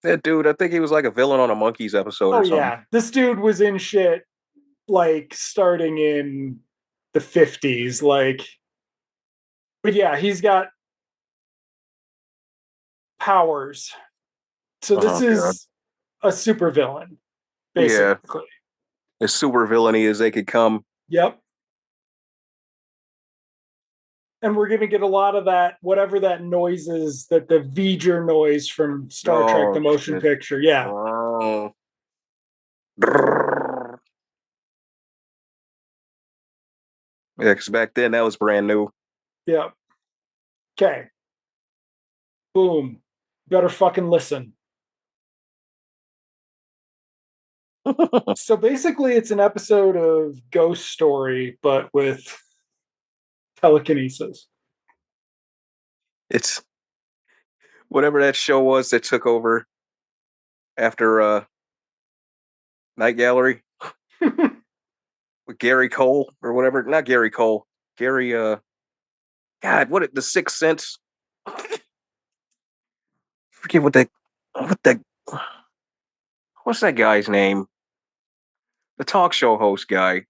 That dude, I think he was like a villain on a Monkeys episode Oh or something. yeah, this dude was in shit like starting in the 50s. Like, but yeah, he's got powers. So this Oh god. is a super villain, Yeah, basically. as super villainy as they could come. Yep. And we're going to get a lot of that, whatever that noise is, that the V'ger noise from Star Trek, the Oh motion shit. picture. Yeah. Oh. Yeah, because back then that was brand new. Yeah. Okay. Boom. Better fucking listen. So basically, it's an episode of Ghost Story, but with telekinesis. It's whatever that show was that took over after Night Gallery with Gary Cole or whatever. Not Gary Cole. Gary God, the Sixth Sense. Forget what the what's that guy's name? The talk show host guy.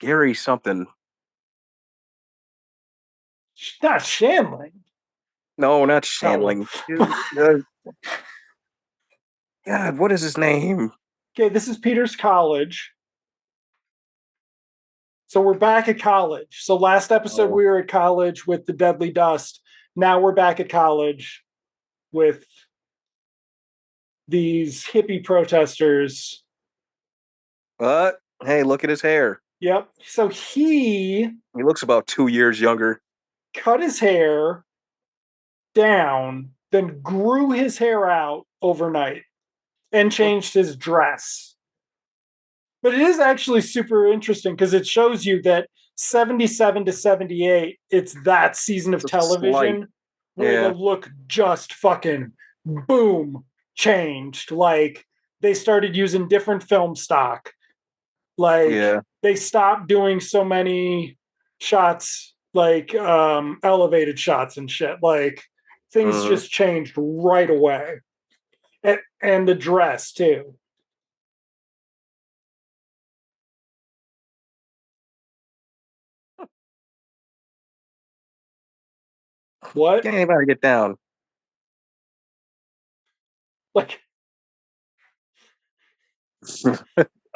Gary something. Not Shandling. No, not Oh. Shandling. God, what is his name? Okay, this is Peter's college. So we're back at college. So last episode Oh, we were at college with the Deadly Dust. Now we're back at college with these hippie protesters. but hey, look at his hair. Yep. So he He looks about 2 years younger. cut his hair down, then grew his hair out overnight and changed his dress. But it is actually super interesting because it shows you that 77 to 78, it's that season of It's a slight, television where the yeah, look just fucking boom changed. Like they started using different film stock. Like yeah. they stopped doing so many shots, like elevated shots and shit. Like things Hmm. just changed right away. And the dress too. What? Can't anybody get down? Like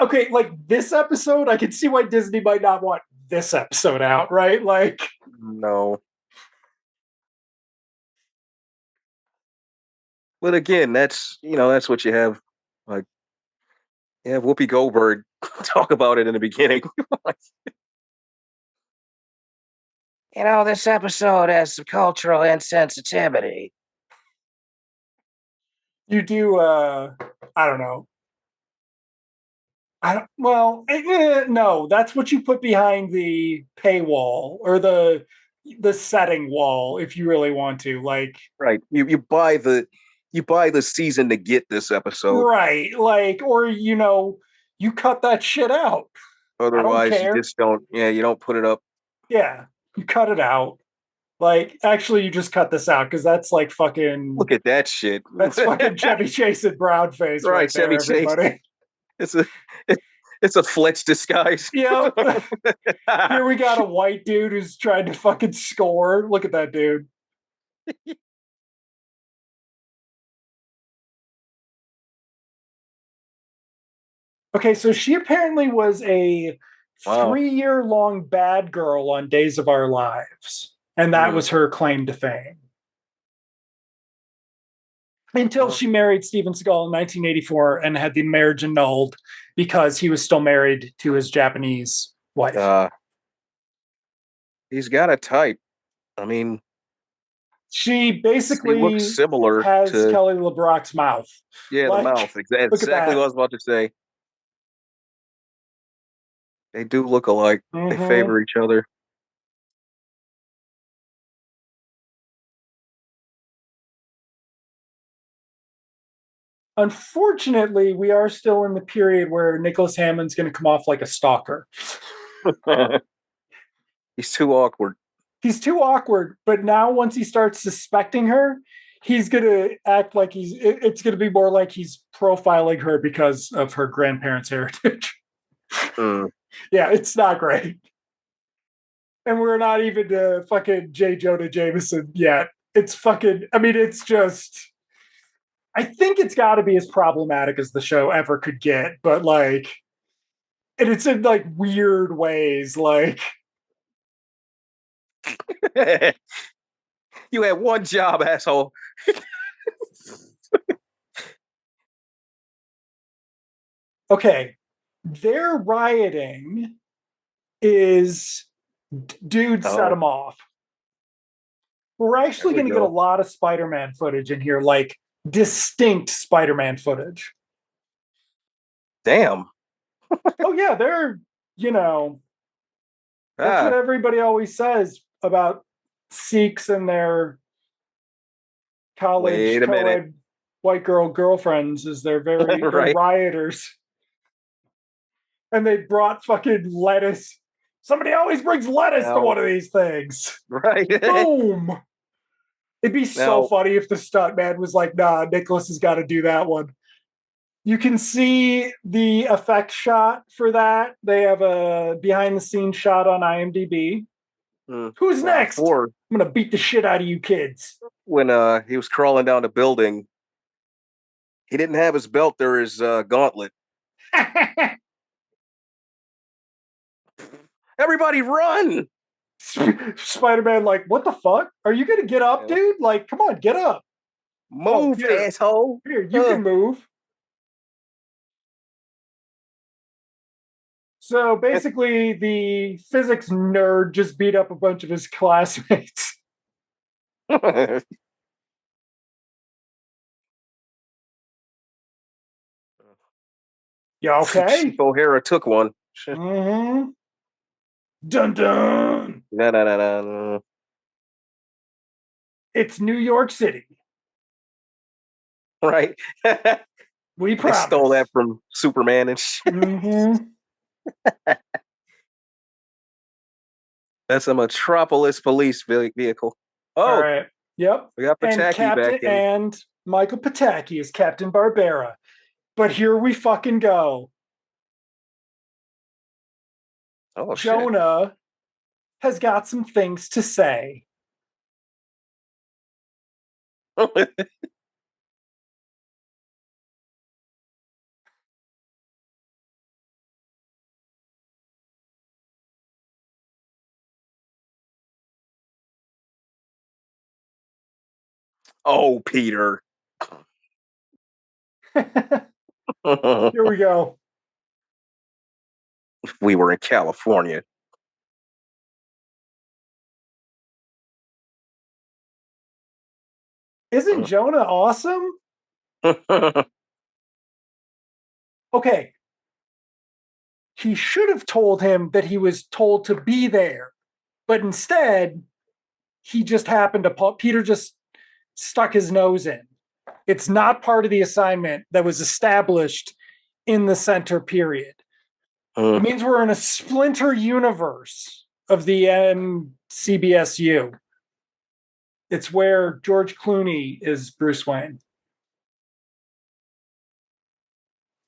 okay, like this episode, I can see why Disney might not want this episode out, right? Like, No. But again, that's what you have. Like, you have Whoopi Goldberg talk about it in the beginning. This episode has some cultural insensitivity. you do, I don't know. I don't, well, no, that's what you put behind the paywall or the setting wall if you really want to. Like, Right. You buy the season to get this episode. right, like, or you cut that shit out. I don't Otherwise, you care. just don't. Yeah, you don't put it up. Yeah, you cut it out. Like, actually, you just cut this out because that's like fucking Look at that shit. that's fucking Chevy Chase and brown face Right, right Chevy there, Chase. everybody. It's a it's a Fletch disguise. Yep. Here we got a white dude who's trying to fucking score. Look at that dude. Okay, so she apparently was a Wow. 3 year long bad girl on Days of Our Lives. And that Mm, was her claim to fame. Until well, she married Steven Seagal in 1984 and had the marriage annulled because he was still married to his Japanese wife. uh, he's got a type. I mean, She he looks basically similar has to, Kelly LeBrock's mouth. yeah, the Like, mouth. look at Exactly what that. I was about to say. They do look alike. They Mm-hmm. favor each other. Unfortunately, we are still in the period where Nicholas Hammond's going to come off like a stalker. He's too awkward. He's too awkward, but now once he starts suspecting her, he's going to act like it's going to be more like he's profiling her because of her grandparents' heritage. Mm. Yeah, it's not great. And we're not even to fucking J. Jonah Jameson yet. It's fucking, I mean, it's just I think it's got to be as problematic as the show ever could get, but like, and it's in like weird ways. Like, You had one job, asshole. okay, their rioting is dude set Oh, them off. We're there actually we going to get a go. lot of Spider-Man footage in here, like distinct Spider-Man footage. Damn. Oh yeah, they're, you know, that's what Ah, everybody always says about Sikhs and their college wait a minute. co-ed white girl girlfriends is they're Right rioters. And they brought fucking lettuce. Somebody always brings lettuce to now, one of these things. right Boom. It'd be so now. funny if the stuntman was like, nah, Nicholas has got to do that one. You can see the effect shot for that. They have a behind the scenes shot on IMDb. Who's Well, next? before I'm gonna beat the shit out of you kids. when he was crawling down the building, he didn't have his belt or his gauntlet. Everybody run! Spider-Man, like, what the fuck? Are you gonna get up, Yeah. dude? Like, come on, get up. Oh, Move, here, asshole! here, you can move. So basically, the physics nerd just beat up a bunch of his classmates. Yeah, Chief okay. O'Hara took one. Mm-hmm. Dun dun. No, no, no, no. It's New York City. Right? We They stole that promise. from Superman and shit. Mm-hmm. That's a Metropolis police vehicle. All Oh, right. Yep. we got And Pataki back Captain in. and Michael Pataki is Captain Barbera. But here we fucking go. Oh shit. Jonah has got some things to say. Oh, Peter. Here we go. We were in California. Isn't Jonah awesome? Okay. He should have told him that he was told to be there, but instead, he just happened to, Peter just stuck his nose in. It's not part of the assignment that was established in the center period. It means we're in a splinter universe of the MCBSU. It's where George Clooney is Bruce Wayne.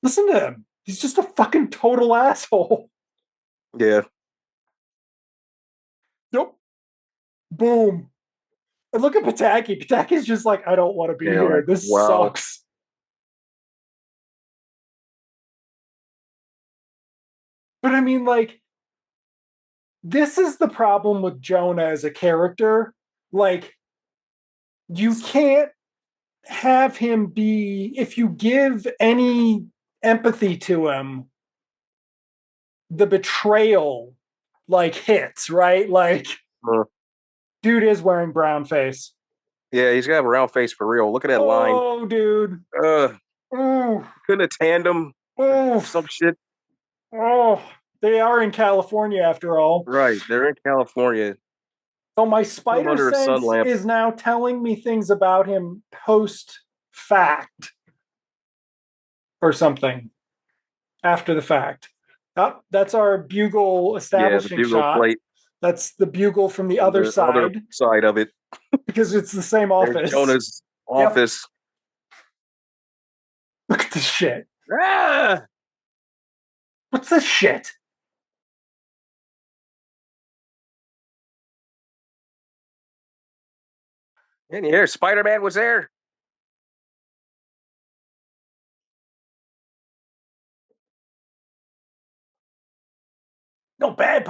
Listen to him. He's just a fucking total asshole. Yeah. Yep. Boom. And look at Pataki. Pataki's just like, I don't want to be Yeah, here. like, This wow. sucks. But I mean, like, this is the problem with Jonah as a character. Like, you can't have him be, if you give any empathy to him, the betrayal like hits, right? Like, Uh, dude is wearing brown face. yeah, he's got a round face for real. Look at that line. Oh, dude. Uh, Ooh, couldn't have tandem some oof. shit. Oh, they are in California after all. Right. They're in California. So my Put him spider under a sun sense lamp. is now telling me things about him post fact or something after the fact. Oh, that's our bugle Yeah, the establishing bugle shot. plate That's the bugle from the on other the other side side of it. because it's the same There's office. Jonah's Yep. office. Look at this shit. Ah! What's this shit? And here, Spider Man was there.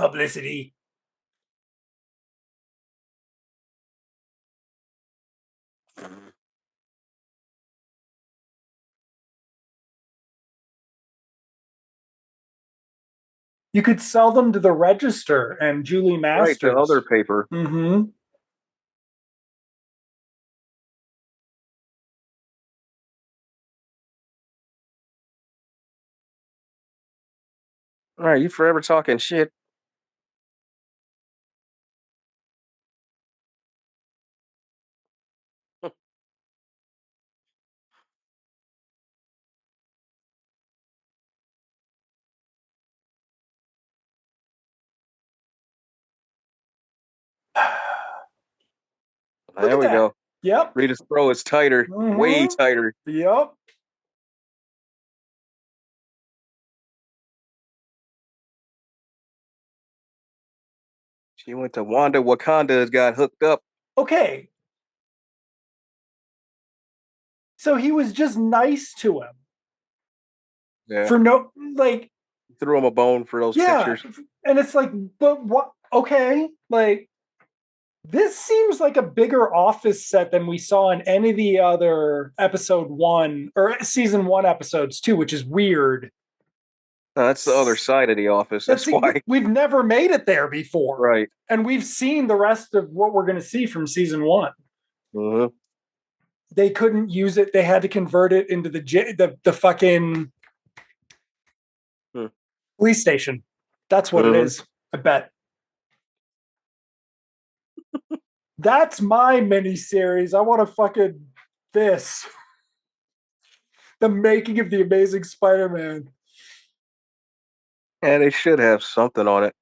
publicity. You could sell them to the Register and Julie Right, the Masters. other paper. Mm-hmm. All right, you forever talking shit. Look There at we that. go. Yep. Rita's throw is tighter, way Mm-hmm. tighter. Yep. She went to Wanda Wakanda, got hooked up. Okay. So he was just nice to him Yeah, for no, like, threw him a bone for those yeah. pictures. And it's like, but what? Okay. Like, this seems like a bigger office set than we saw in any of the other episode one or season one episodes too, which is weird. No, that's the other side of the office. That's That's why. we've never made it there before, Right. and we've seen the rest of what we're going to see from season one. Uh-huh. They couldn't use it; they had to convert it into the fucking Hmm. police station. That's what it is. I bet. That's my mini series. I want to fucking this. The making of the Amazing Spider-Man. And they should have something on it.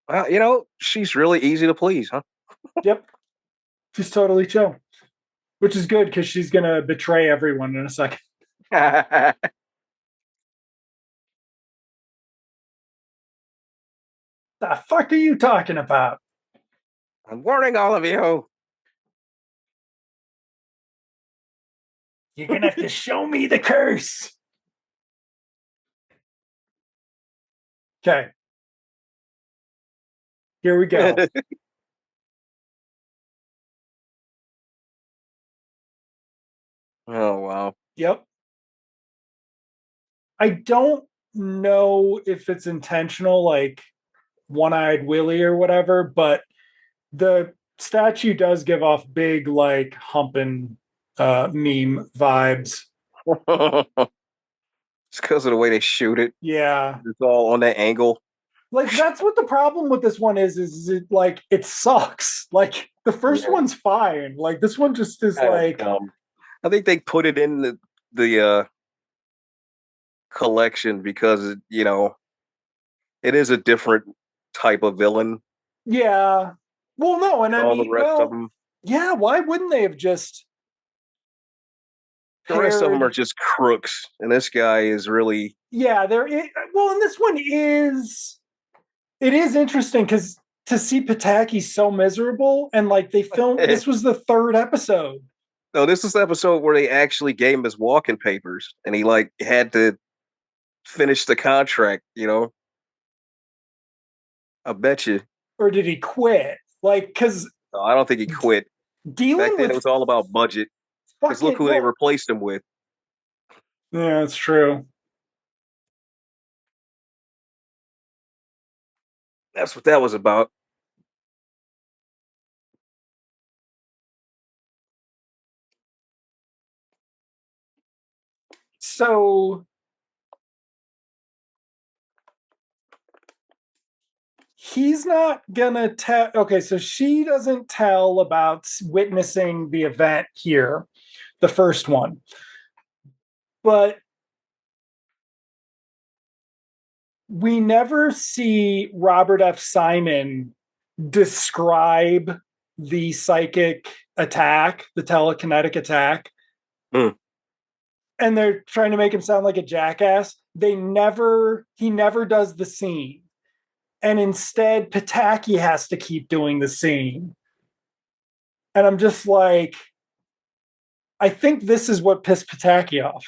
Well, she's really easy to please, huh? Yep, she's totally chill, which is good because she's gonna betray everyone in a second. I'm The fuck are you talking about? warning all of you. You're gonna have to show me the curse. Okay, here we go. Oh wow. Yep. I don't know if it's intentional, like one-eyed Willie or whatever, but the statue does give off big, like humping meme vibes. It's because of the way they shoot it. Yeah. It's all on that angle. Like that's what the problem with this one is it like it sucks. Like the first Yeah, one's fine. Like this one just is kind of like dumb. I think they put it in the collection because it is a different type of villain. yeah. Well, no, and I All the mean, rest of well, them, yeah, why wouldn't they have just the rest of them are paired? just crooks, and this guy is really. Yeah, well, and this one is it is interesting because to see Pataki so miserable and like they filmed this was the third episode. No, this is the episode where they actually gave him his walking papers, and he like had to finish the contract. I bet you. Or did he quit? Like, because No, I don't think he quit. Back dealing then, it with was all about budget. Because look fucking who they well, replaced him with. yeah, it's true. That's what that was about. So he's not gonna tell. Okay, so she doesn't tell about witnessing the event here, the first one, but we never see Robert F. Simon describe the psychic attack, the telekinetic attack. Hmm. And they're trying to make him sound like a jackass. He never does the scene. And instead, Pataki has to keep doing the scene. And I'm just like, I think this is what pissed Pataki off.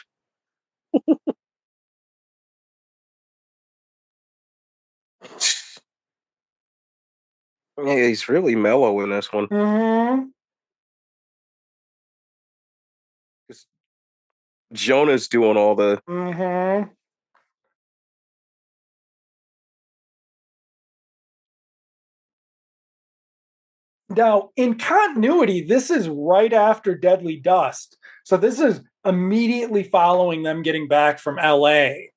Yeah, he's really mellow in this one. Mm-hmm. 'Cause Jonah's doing all the. Mm-hmm. Now, in continuity, this is right after Deadly Dust. So this is immediately following them getting back from LA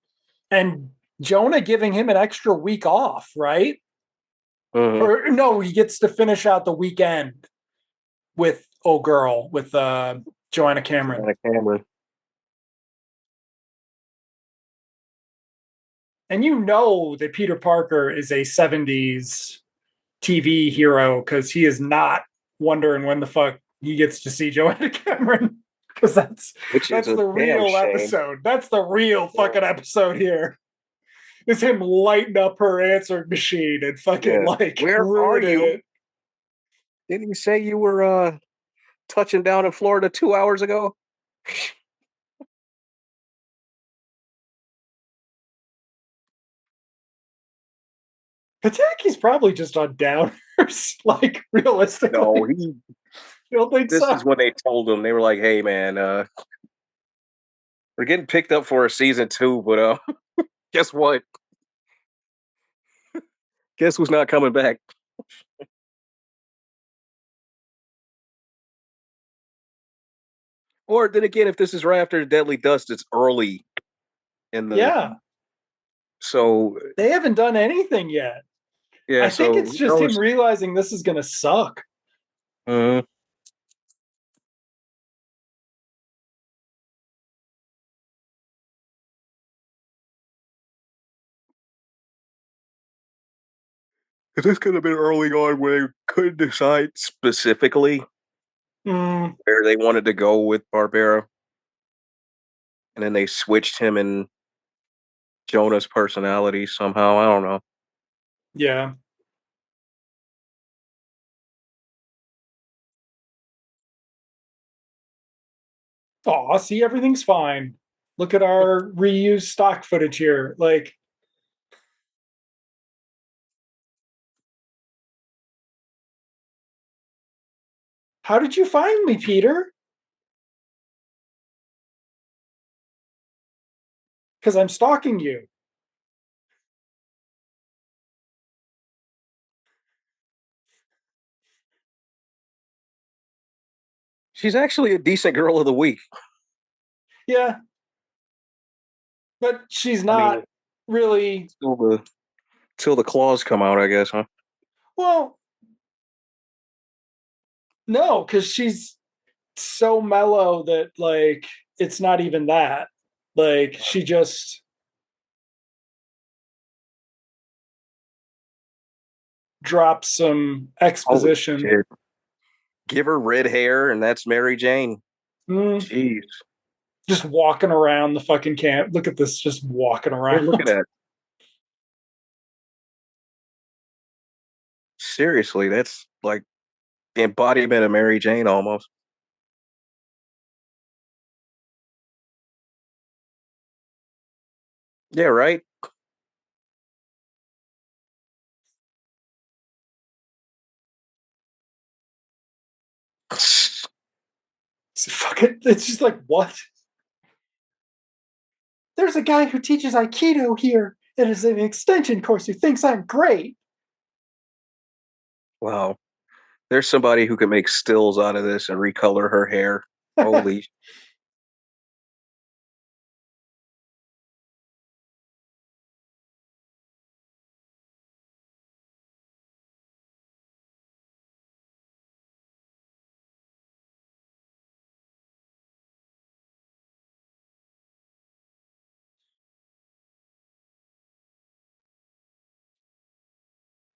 and Jonah giving him an extra week off, right? Mhm. Or no, he gets to finish out the weekend with Oh Girl, with Joanna Cameron. Joanna Cameron. And you know that Peter Parker is a 70s TV hero because he is not wondering when the fuck he gets to see Joanna Cameron. Because Which is that's a the damn real shame. episode. That's the real Yeah. fucking episode here. Is him lighting up her answering machine and fucking Yeah. like Where are ruining you? it. Didn't you say you were touching down in Florida 2 hours ago? Pataki's probably just on downers, like No, realistically. he. You don't think This so? is when they told him, they were like, "Hey, man, we're getting picked up for a season 2, but guess what? Guess who's not coming back?" Or then again, if this is right after Deadly Dust, it's early in the. Yeah. So They haven't done anything yet. yeah, I think so it's who just him knows? realizing this is gonna suck. Mhm. Because this could have been early on where they couldn't decide specifically Mm, where they wanted to go with Barbera, and then they switched him and Jonah's personality somehow. I don't know. yeah. Oh, see, everything's fine. Look at our reused stock footage here. Like, how did you find me, Peter? Because I'm stalking you. She's actually a decent girl of the week. Yeah, but she's I mean, not really. till the claws come out, I guess, huh? Well, no, because she's so mellow that like it's not even that. Like she just drops some Holy exposition. shit! Give her red hair, and that's Mary Jane. Mm, Jeez. just walking around the fucking camp. Look at this, just walking Yeah, look at around. that. Seriously, that's like the embodiment of Mary Jane almost. Yeah, right. It's fucking. It's just like what? There's a guy who teaches Aikido here. It is an extension course who thinks I'm great. Wow. There's somebody who can make stills out of this and recolor her hair. Holy.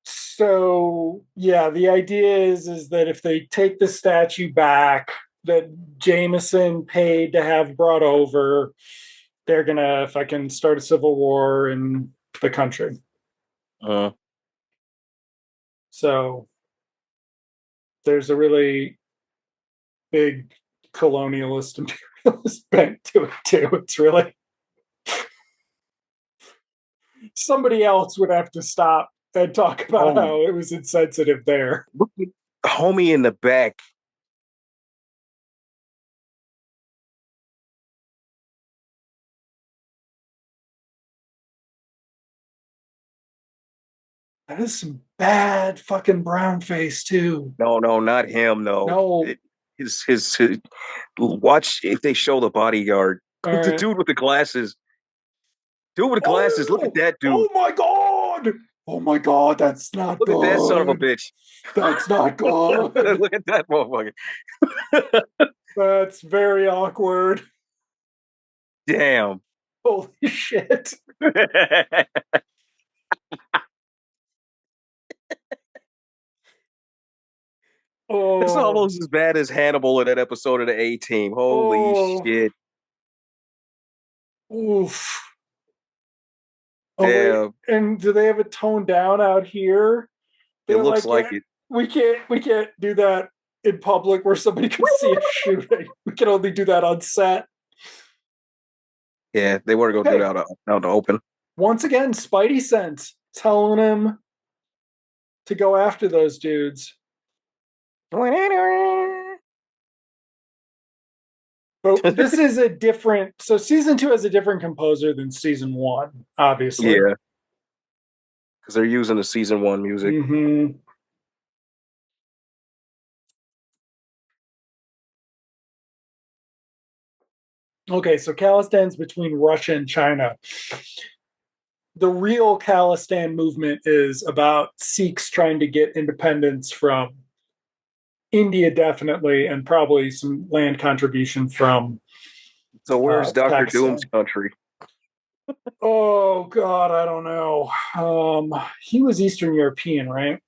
So yeah, the idea is that if they take the statue back that Jameson paid to have brought over, they're gonna fucking start a civil war in the country. Uh, So there's a really big colonialist imperialist bent to it too. It's really somebody else would have to stop and talk about Oh, how it was insensitive there. look at homie in the back. That is some bad fucking brown face too. No, no, not him. No, No. his. Watch if they show the bodyguard, All the right. dude with the glasses. Dude with the glasses. Look at Oh, that dude. oh my god. Oh my god, that's not Look at that son of a good. bitch. That's not good. Look at that motherfucker. That's very awkward. Damn. Holy shit. It's Oh, almost as bad as Hannibal in that episode of the A Team. Holy oh, shit. oof. Oh wait, Damn. and do they have it toned down out here? It They're looks like, like yeah, it. we can't do that in public where somebody could see us shooting. We can only do that on set. Yeah, they want to go do Okay, that out in the open. once again, Spidey sense telling him to go after those dudes. But this is a different. So season two has a different composer than season one, obviously. Yeah, because they're using the season one music. Mm-hmm. Okay, so Khalistan's between Russia and China. The real Khalistan movement is about Sikhs trying to get independence from India, definitely, and probably some land contribution from So where's Doctor Doom's Pakistan. country? Oh God, I don't know. He was Eastern European, right?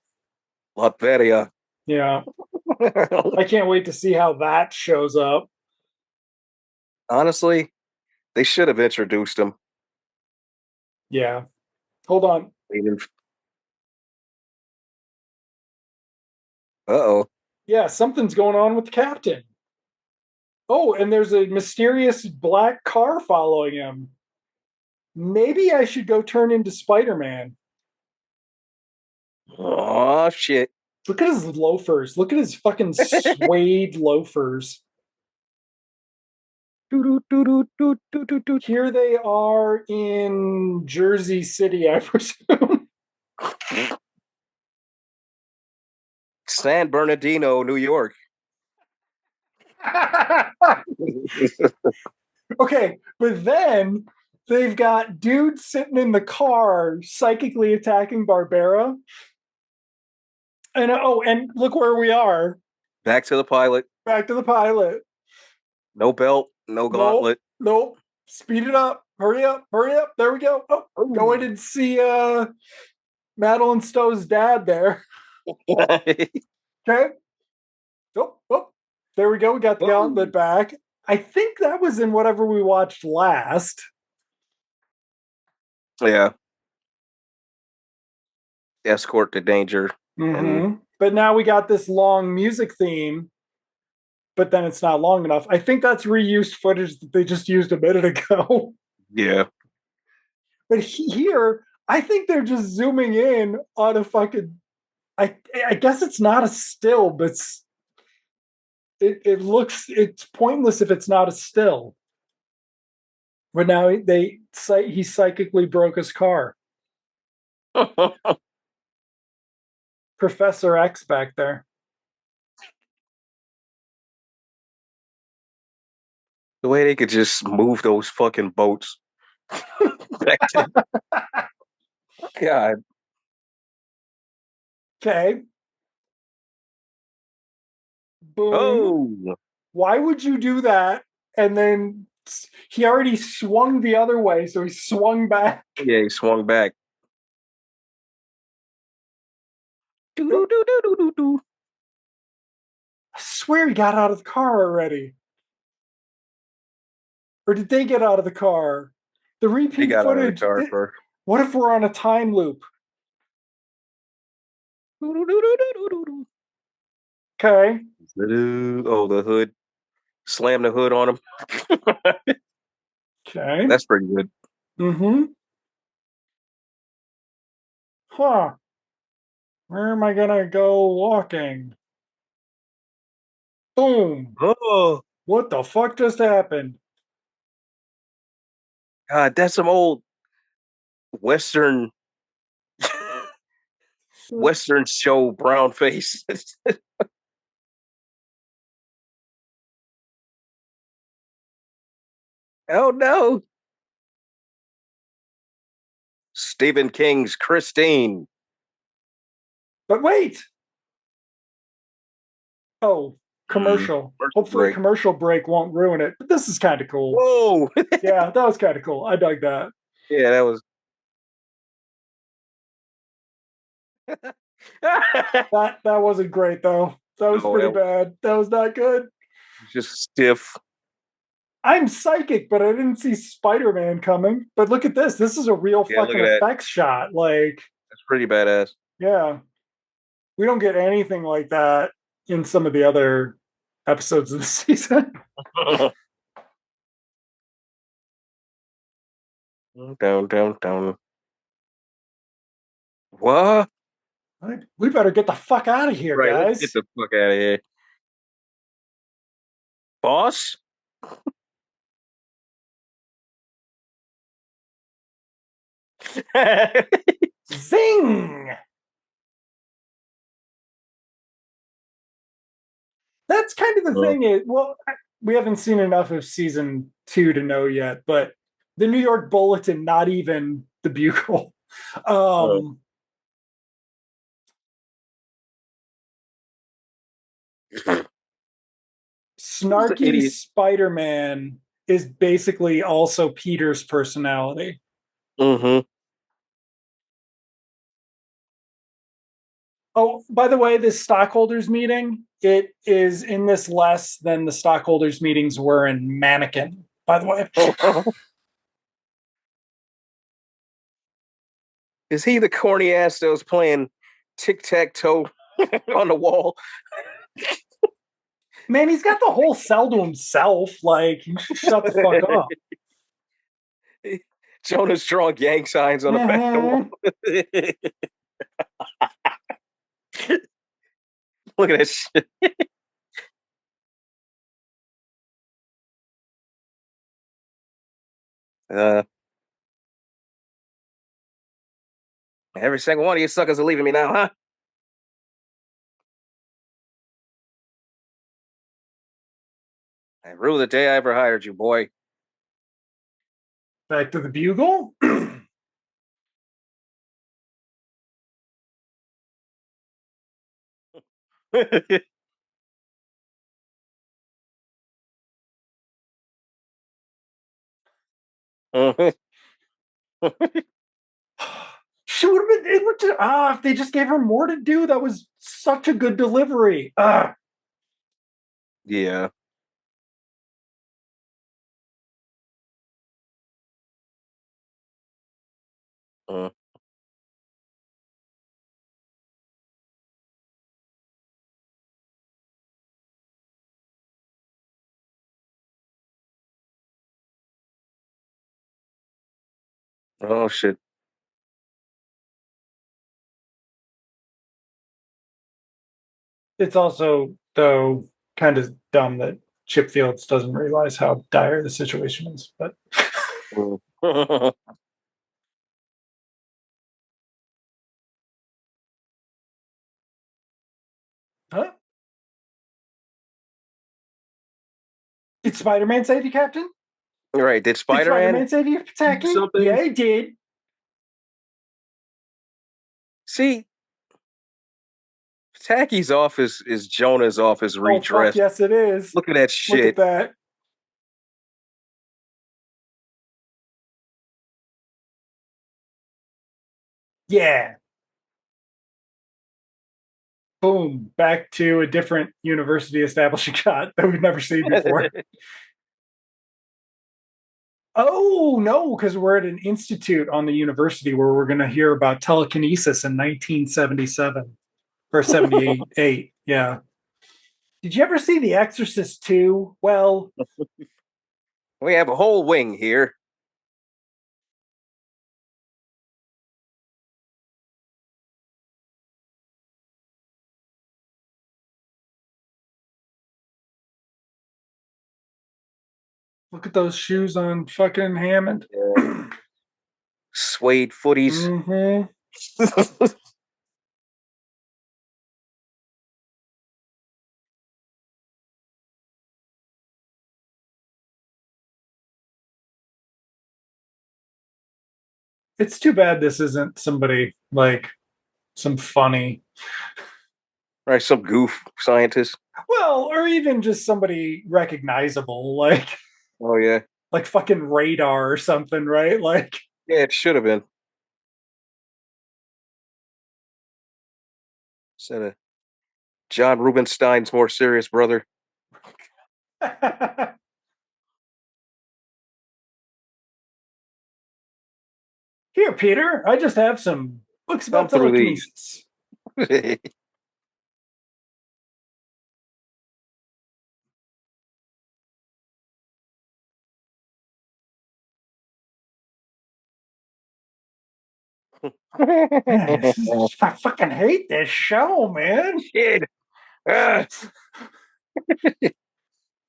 Latveria. Yeah. I can't wait to see how that shows up. Honestly, they should have introduced him. Yeah. Hold on. Uh-oh. Yeah, something's going on with the captain. Oh, and there's a mysterious black car following him. Maybe I should go turn into Spider-Man. Oh shit. Look at his loafers. Look at his fucking suede loafers. Here they are in Jersey City, I presume. San Bernardino, New York. Okay, but then they've got dudes sitting in the car psychically attacking Barbera. And oh, and look where we are. Back to the pilot. Back to the pilot. No belt, no Nope, gauntlet. nope. Speed it up. Hurry up, hurry up. There we go. Oh, go in and see Madeline Stowe's dad there. Okay. Oh, oh, there we go. We got the gauntlet back. I think that was in whatever we watched last. Yeah. Escort to danger. And But now we got this long music theme, but then it's not long enough. I think that's reused footage that they just used a minute ago. yeah. But here, I think they're just zooming in on a fucking. I guess it's not a still, but it looks it's pointless if it's not a still. But now he psychically broke his car. Professor X back there. The way they could just move those fucking boats. Back to, God. Okay. Boom. Oh. Why would you do that? And then he already swung the other way, so he swung back. Yeah, he swung back. I swear he got out of the car already. Or did they get out of the car? The He repeat got out of the footage. car first. What if we're on a time loop? Okay. Oh, the hood. Slam the hood on him. Okay. That's pretty good. Mm-hmm. Huh. Where am I gonna go walking? Boom. Oh What the fuck just happened? God, that's some old Western Western show brown face. Oh no. Stephen King's Christine. But wait. Oh, commercial. Commercial Hopefully, break. commercial break won't ruin it. But this is kind of cool. Whoa. Yeah, that was kind of cool. I dug that. Yeah, that was That wasn't great though. That was no, pretty that was bad. That was not good. just stiff. I'm psychic, but I didn't see Spider-Man coming. But look at this. This is a real Yeah, look fucking at that. effects shot. Like, That's pretty badass. yeah, we don't get anything like that in some of the other episodes of the season. Down, down, down. What? Like, we better get the fuck out of here, Right, let's get guys. the fuck out of here. Boss? Zing! That's kind of the Uh, thing. Well, we haven't seen enough of season 2 to know yet, but the New York Bulletin, not even the Bugle. uh, Um, who's the snarky idiot? Spider-Man is basically also Peter's personality. Mm-hmm. Oh, by the way, this stockholders meeting, it is in this less than the stockholders meetings were in Mannequin, by the way. Is he the corny ass that was playing tic-tac-toe on the wall? Man, he's got the whole cell to himself. Like, he should shut the fuck up. Jonas drawing gang signs on the back of the wall. Mhm. Look at that shit. Uh, every single one of you suckers are leaving me now, huh? I rue the day I ever hired you, boy. Back to the Bugle. She would have been able to. If they just gave her more to do, that was such a good delivery. Yeah. Uh, oh shit. It's also, though, kind of dumb that Chip Fields doesn't realize how dire the situation is. But huh? Did Spider-Man save you, Captain? Right. Did Did Spider-Man Spider-Man save you, do Pataki? something? Yeah, he did. See, Tacky's office is Jonah's office Oh fuck redressed. yes, it is. Look at that Look at shit. that. Yeah. Boom. Back to a different university establishing shot that we've never seen before. Oh no, because we're at an institute on the university where we're going to hear about telekinesis in 1977 or 78. Yeah. Did you ever see The Exorcist 2? Well, We have a whole wing here. Look at those shoes on fucking Hammond. Yeah. Suede footies. Hmm. It's too bad this isn't somebody like some funny, Right, some goof scientist. well, or even just somebody recognizable, Oh yeah, like fucking Radar or something, right? Like, yeah. It should have been. Instead of John Rubenstein's more serious brother. here, Peter, I just have some books Thumb about through these. telekinesis. Man, I fucking hate this show, man. Shit. Ah.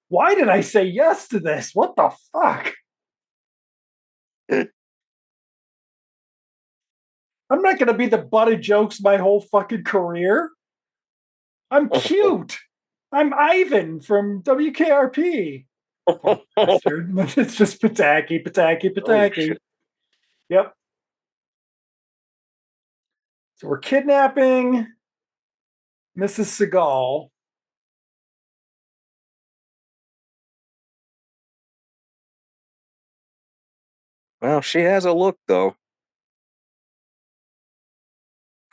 Why did I say yes to this? What the fuck? I'm not going to be the butt of jokes my whole fucking career. I'm cute. I'm Ivan from WKRP. Poor bastard. It's just Pataki, Pataki, Oh Pataki. shit. Yep. So we're kidnapping Mrs. Seagal. Well, she has a look though.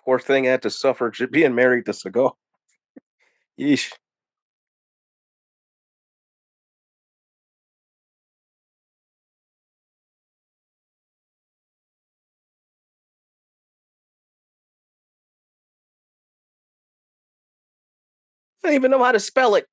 Poor thing had to suffer being married to Seagal. Yeesh. I don't even know how to spell it.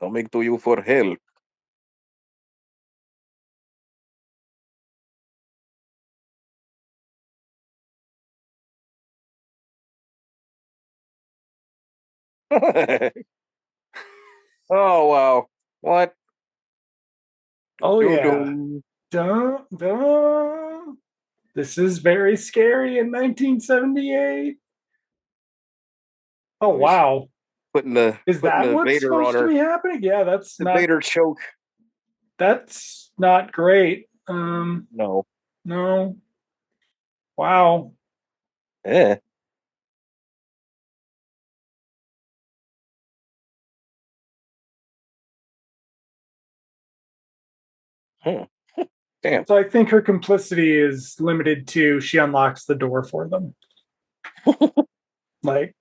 Coming to you for help. Oh wow. What? Oh, Doo yeah. doo. Dun, dun. This is very scary in 1978. Oh, Oh, he's wow. putting the Is putting that the what's Vader on supposed to her. be happening? Yeah, The Vader choke. that's not great. No. No. Wow. Eh. Hmm. Damn. So I think her complicity is limited to she unlocks the door for them. Like,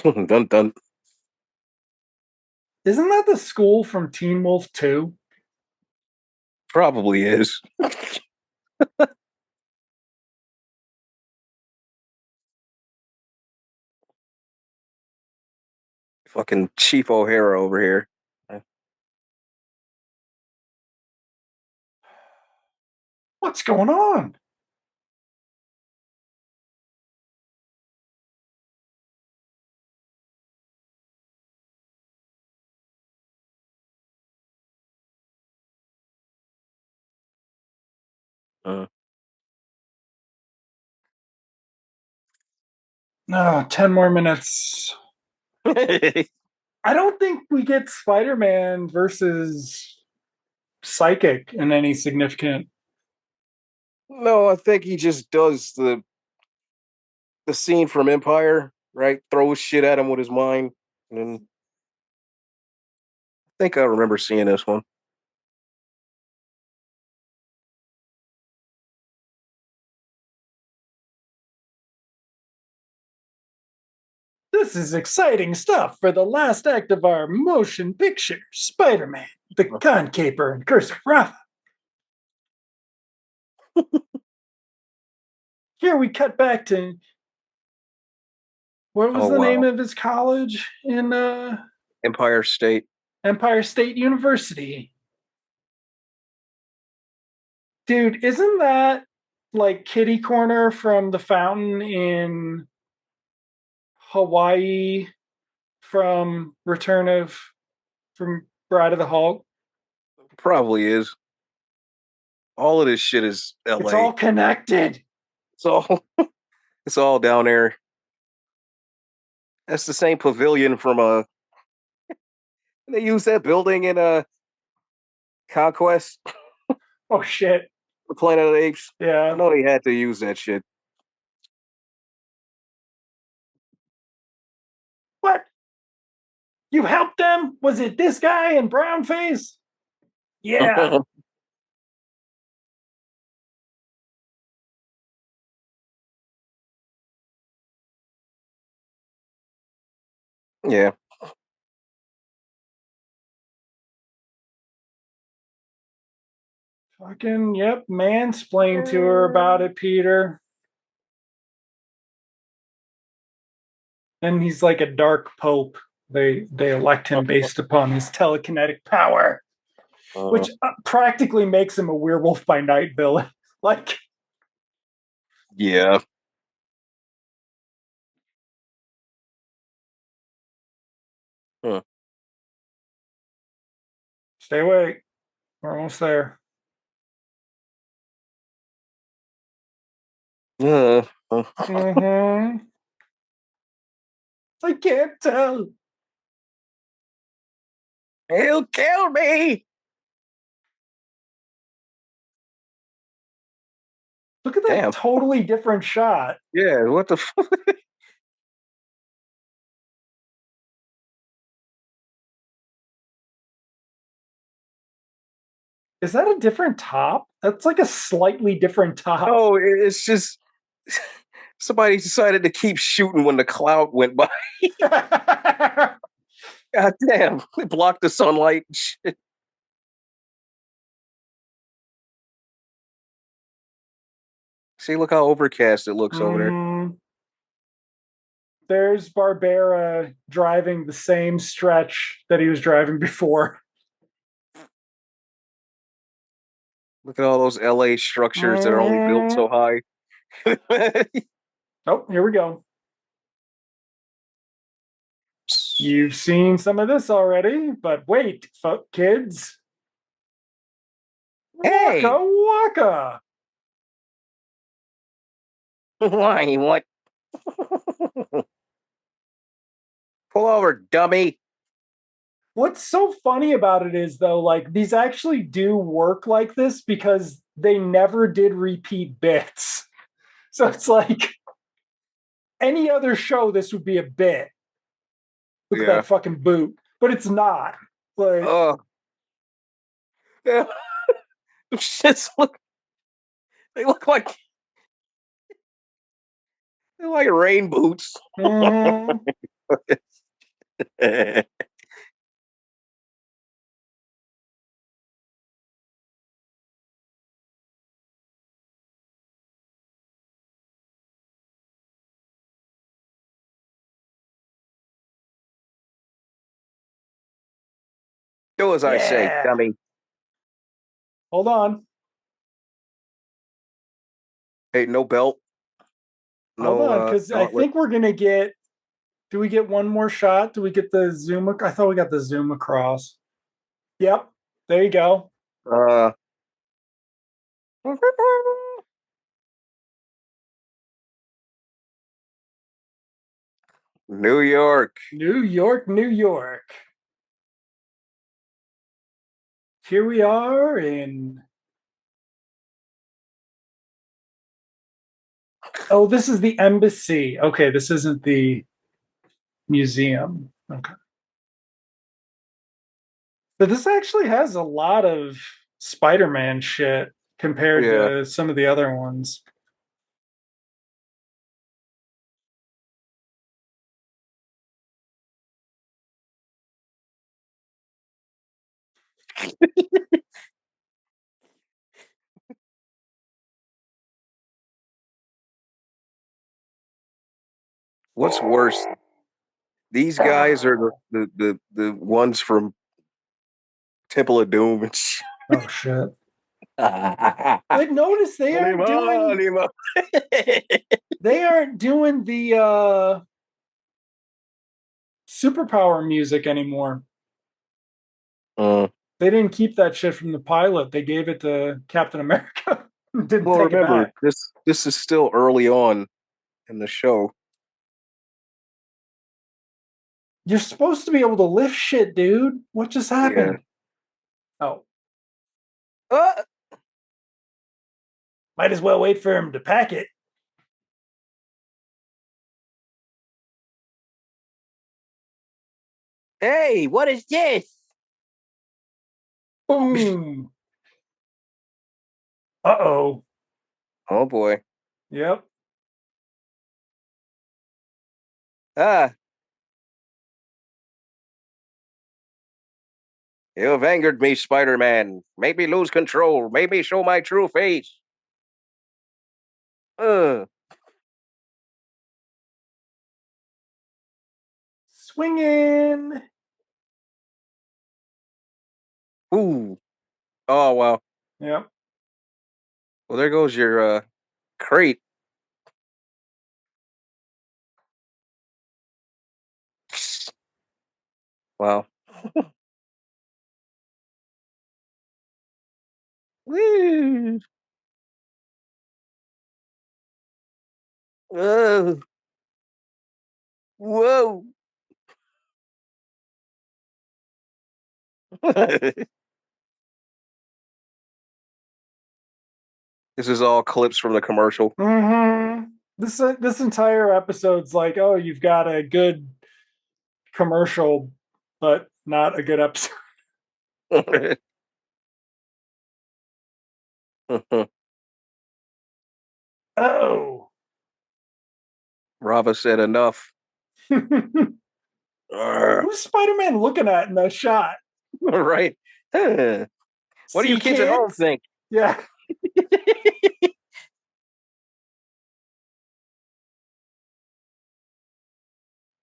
Dun dun. isn't that the school from Teen Wolf 2? Probably is. Fucking Chief O'Hara over here. What's going on? Uh. 10 more minutes. I don't think we get Spider Man versus Psychic in any significant. No, I think he just does the scene from Empire, right? Throws shit at him with his mind. And I think I remember seeing this one. This is exciting stuff for the last act of our motion picture Spider Man, the Con Caper, and Curse of Rava. Here we cut back to What was Oh the name wow. of his college in Empire State. Empire State University? Dude, isn't that like kitty corner from the fountain in Hawaii from from Bride of the Hulk? Probably is. All of this shit is It's LA. all connected. It's all it's all down there. That's the same pavilion from they use that building in Conquest, Oh shit. the Planet of the Apes. I Yeah. know they had to use that shit. What? You helped them? Was it this guy in brown face? Yeah. Yeah. Fucking yep, mansplain to her about it, Peter. And he's like a dark pope. They elect him based upon his telekinetic power, which practically makes him a werewolf by night villain. Like, Yeah. Huh. stay awake. We're almost there. Uh, Mm-hmm. I can't tell. He'll kill me. Look at that Damn. totally different shot. Yeah. What the? Is that a different top? That's like a slightly different top. Oh, it's just somebody decided to keep shooting when the cloud went by. God damn! It blocked the sunlight. Shit. See, look how overcast it looks over there. Mhm. There's Barbera driving the same stretch that he was driving before. Look at all those LA structures that are only built Mhm. so high. Oh, here we go. You've seen some of this already, but wait, kids. Waka Hey, waka. why? What? Pull over, dummy. What's so funny about it is, though, like these actually do work like this because they never did repeat bits. So it's like any other show, this would be a bit. Look at Yeah. that fucking boot, but it's not. Like, Oh, yeah. Just look. They look like they're like rain boots. mhm. Do as I say, Yeah. dummy. Hold on. Hey, no belt, Hold no on, because I gauntlet. think we're gonna get. Do we get one more shot? Do we get the zoom? I thought we got the zoom across. Yep. There you go. Uh, New York. New York, New York. Here we are in. Oh, this is the embassy. Okay, this isn't the museum. Okay. But this actually has a lot of Spider-Man shit compared Yeah. to some of the other ones. What's worse, these guys are the ones from Temple of Doom and shit. Oh shit. But notice they aren't doing the superpower music anymore. They didn't keep that shit from the pilot. They gave it to Captain America. Didn't Well, take it remember, back. this is still early on in the show. You're supposed to be able to lift shit, dude. What just happened? Yeah. Oh. Might as well wait for him to pack it. Hey, what is this? Boom. Uh-oh. Oh boy. Yep. Ah. You have angered me, Spider-Man. Made me lose control. Made me show my true face. Swinging. Ooh. Oh, wow. Yep. Well, there goes your crate. Wow. Woo. Whoa. Whoa. This is all clips from the commercial. Mm-hmm. This entire episode's like, oh, you've got a good commercial, but not a good episode. Oh. Rava said enough. Who's Spider-Man looking at in that shot? Right. What do you kids at home think? Yeah.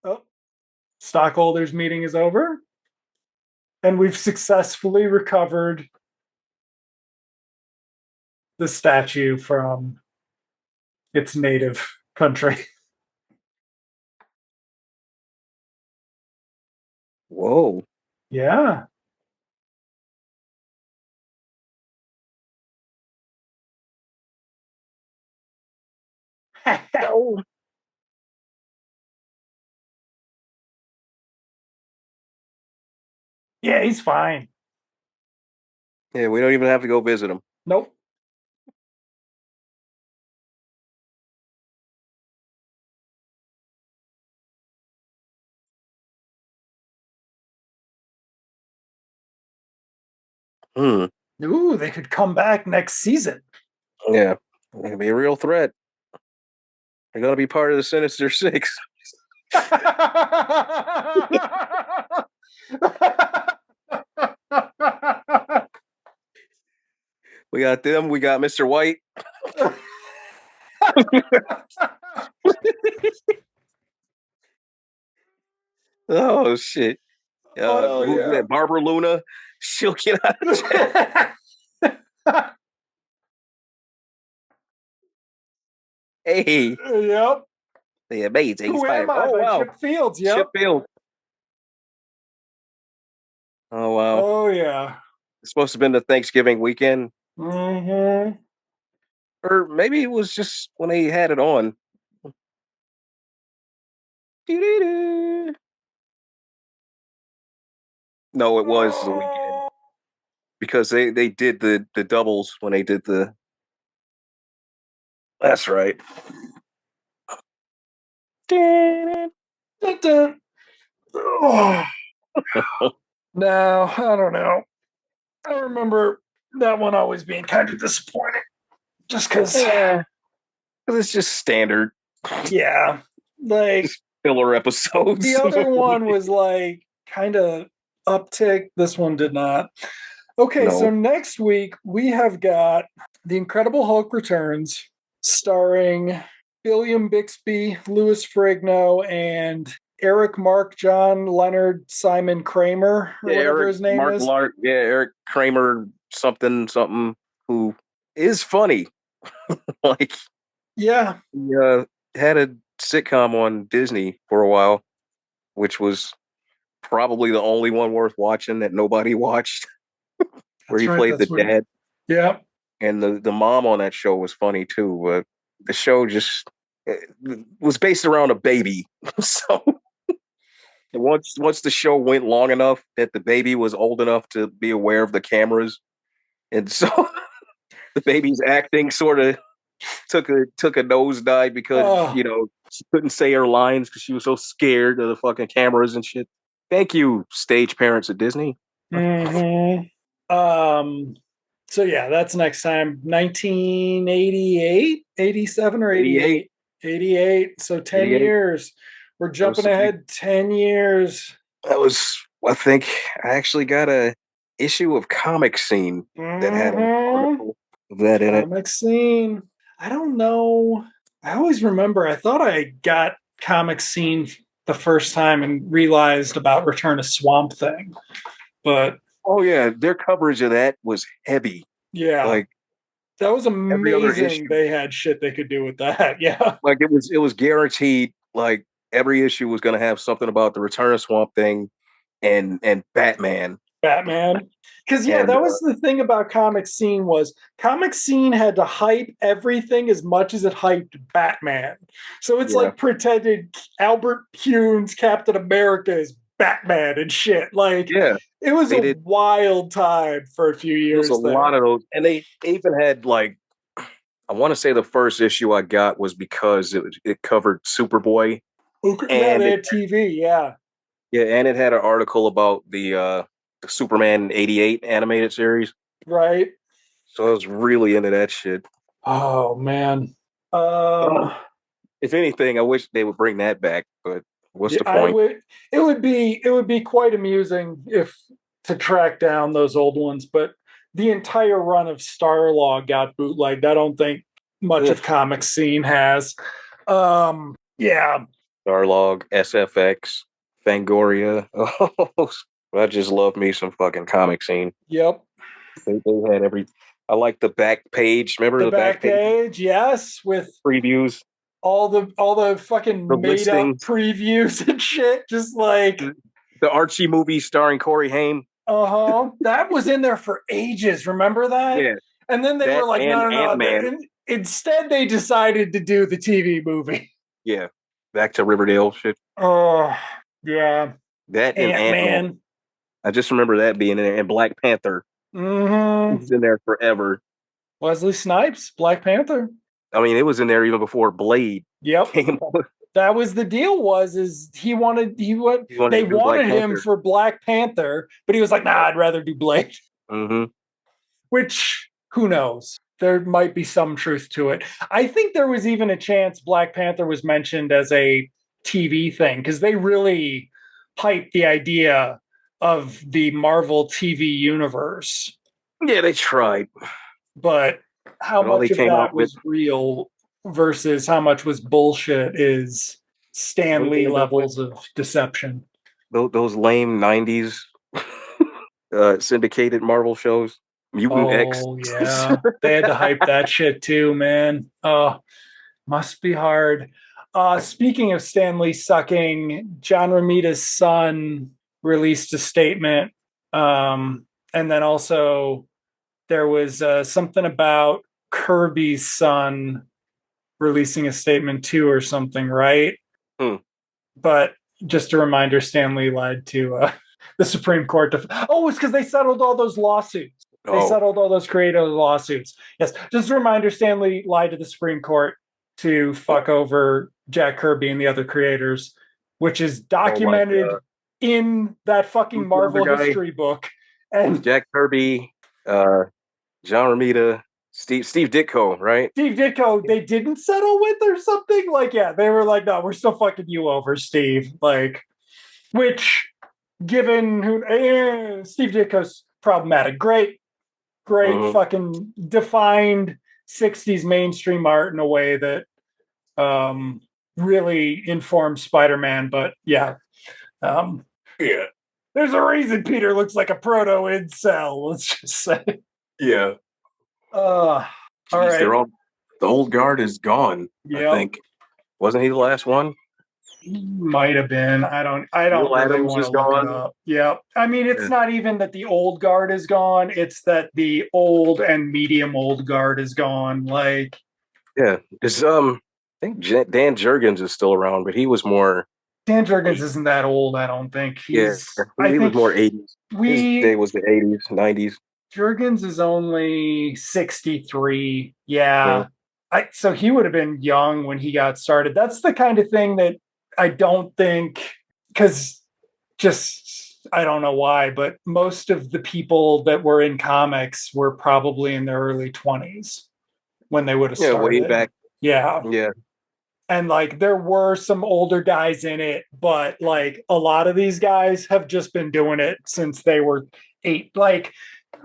Oh, stockholders meeting is over. And we've successfully recovered the statue from its native country. Whoa. Yeah. No. Yeah, he's fine. Yeah, we don't even have to go visit him. Nope. Hmm. Ooh, they could come back next season. Yeah. It can be a real threat. They're going to be part of the Sinister Six. We got them. We got Mr. White. Oh, shit. Oh, Who's yeah. that? Barbara Luna. She'll get out of jail. Hey, Yep. the amazing Who Spider. am I Oh, by wow. Chip Fields? Yep. Chip Field. Oh, wow. Oh, yeah. It's supposed to have been the Thanksgiving weekend. Mm-hmm. Or maybe it was just when they had it on. Doo-doo-doo. No, it was the weekend. Because they did the doubles when they did the. That's right. Oh. No, I don't know. I remember that one always being kind of disappointing. Just because, Yeah, it's just standard. yeah, like Just filler episodes. the other one was like kind of uptick. This one did not. Okay, so No. next week we have got The Incredible Hulk Returns, starring William Bixby, Louis Ferrigno, and Eric, Mark, John, Leonard, Simon Kramer, or Yeah, whatever Eric his name Mark is. Lark. Yeah, Eric Kramer, something something, who is funny. Like Yeah, he had a sitcom on Disney for a while, which was probably the only one worth watching that nobody watched, where that's he right. played the That's what. dad. Yeah, And the mom on that show was funny too. The show just was based around a baby, so once the show went long enough that the baby was old enough to be aware of the cameras, and so the baby's acting sort of took a nosedive because oh, she couldn't say her lines because she was so scared of the fucking cameras and shit. Thank you, stage parents at Disney. um, so yeah, that's next time. 1988, 87, or 88, 88? 88. So 10 88. years. We're That was jumping the big. ahead 10 years. That was. I think I actually got a issue of Comic Scene that had an Mm-hmm. article of that in it. Comic Scene. I don't know. I always remember, I thought I got Comic Scene the first time and realized about Return of Swamp Thing. But Oh yeah, their coverage of that was heavy. yeah, Like that was every other amazing. issue, They had shit they could do with that. Yeah. like it was guaranteed. Like every issue was going to have something about the Return of Swamp Thing and Batman. Batman. Because yeah, And that was the thing about Comic Scene was Comic Scene had to hype everything as much as it hyped Batman. So it's yeah, like pretended Albert Pune's Captain America is Batman and shit. Like yeah, it was they a did. wild time for a few There was a years lot there. of those, and they even had like I want to say the first issue I got was because it covered Superboy, Yeah, and they it had TV. Yeah, yeah, and it had an article about the Superman '88 animated series. right. So I was really into that shit. Oh man. Well, Um, if anything, I wish they would bring that back. But what's Yeah, the I point? would. It would be quite amusing if to track down those old ones, but the entire run of Starlog got bootlegged. I don't think much Ugh, of Comic Scene has. Yeah, Starlog, SFX, Fangoria. Oh, I just love me some fucking comic scene. yep. They had every. I like the back page. Remember The the back back page page, yes, with previews, all the the fucking made up listings, previews and shit. Just like, the Archie movie starring Corey Haim. that was in there for ages. Remember that? Yeah, And then they were that like, and no, Ant no, no. Man. Instead, they decided to do the TV movie. Yeah, back to Riverdale shit. Oh, yeah. That and Ant Ant Man. Man. I just remember that being in there. And Black Panther. It Mm-hmm. was in there forever. Wesley Snipes, Black Panther. I mean, it was in there even before Blade Yep. came out. That was the deal. Is He wanted they to do Black wanted him Panther. for Black Panther, but he was like, nah, I'd rather do Blade. Mm-hmm. Which who knows? There might be some truth to it. I think there was even a chance Black Panther was mentioned as a TV thing because they really hyped the idea of the Marvel TV universe. Yeah, they tried, But how but all they much of came that out with was real versus how much was bullshit is Stan what did they Lee end up with? levels of deception. Those lame '90s syndicated Marvel shows, Mutant X. Oh yeah, they had to hype that shit too, man. Oh, must be hard. Speaking of Stan Lee sucking, John Romita's son released a statement, and then also there was something about Kirby's son releasing a statement too, or something, right? Hmm. But just a reminder, Stanley lied to the Supreme Court. Oh, it's because they settled all those lawsuits. They Oh, settled all those creative lawsuits. Yes, just a reminder, Stanley lied to the Supreme Court to fuck over Jack Kirby and the other creators, which is oh my documented God! in that fucking Who's the other Marvel guy? history book. And Jack Kirby, uh, John Romita, Steve Ditko, right? Steve Ditko, they didn't settle with or something. Like, yeah, they were like, no, we're still fucking you over, Steve. Like, which, given who Steve Ditko's problematic, great Mm-hmm. fucking defined '60s mainstream art in a way that really informed Spider-Man. But yeah, um, Yeah. there's a reason Peter looks like a proto incel. Let's just say. Yeah. Uh, all Jeez, right. they're all the old guard is gone, I Yep. think. Wasn't he the last one? Might have been. I don't Neil really Adams want to is look it gone. up. Yeah. I mean, it's Yeah. not even that the old guard is gone, it's that the old and medium old guard is gone. Like Yeah. It's I think Dan Jurgens is still around, but he was more Dan Jurgens 80s. isn't that old, I don't think. Yeah. I He was think more 80s. His day we was the 80s, 90s. Jurgens is only 63. Mm. Yeah. So he would have been young when he got started. That's the kind of thing that I don't think, because just I don't know why, but most of the people that were in comics were probably in their early 20s when they would have Yeah, way started. back. Yeah. Yeah. And like there were some older guys in it, but like a lot of these guys have just been doing it since they were 8. Like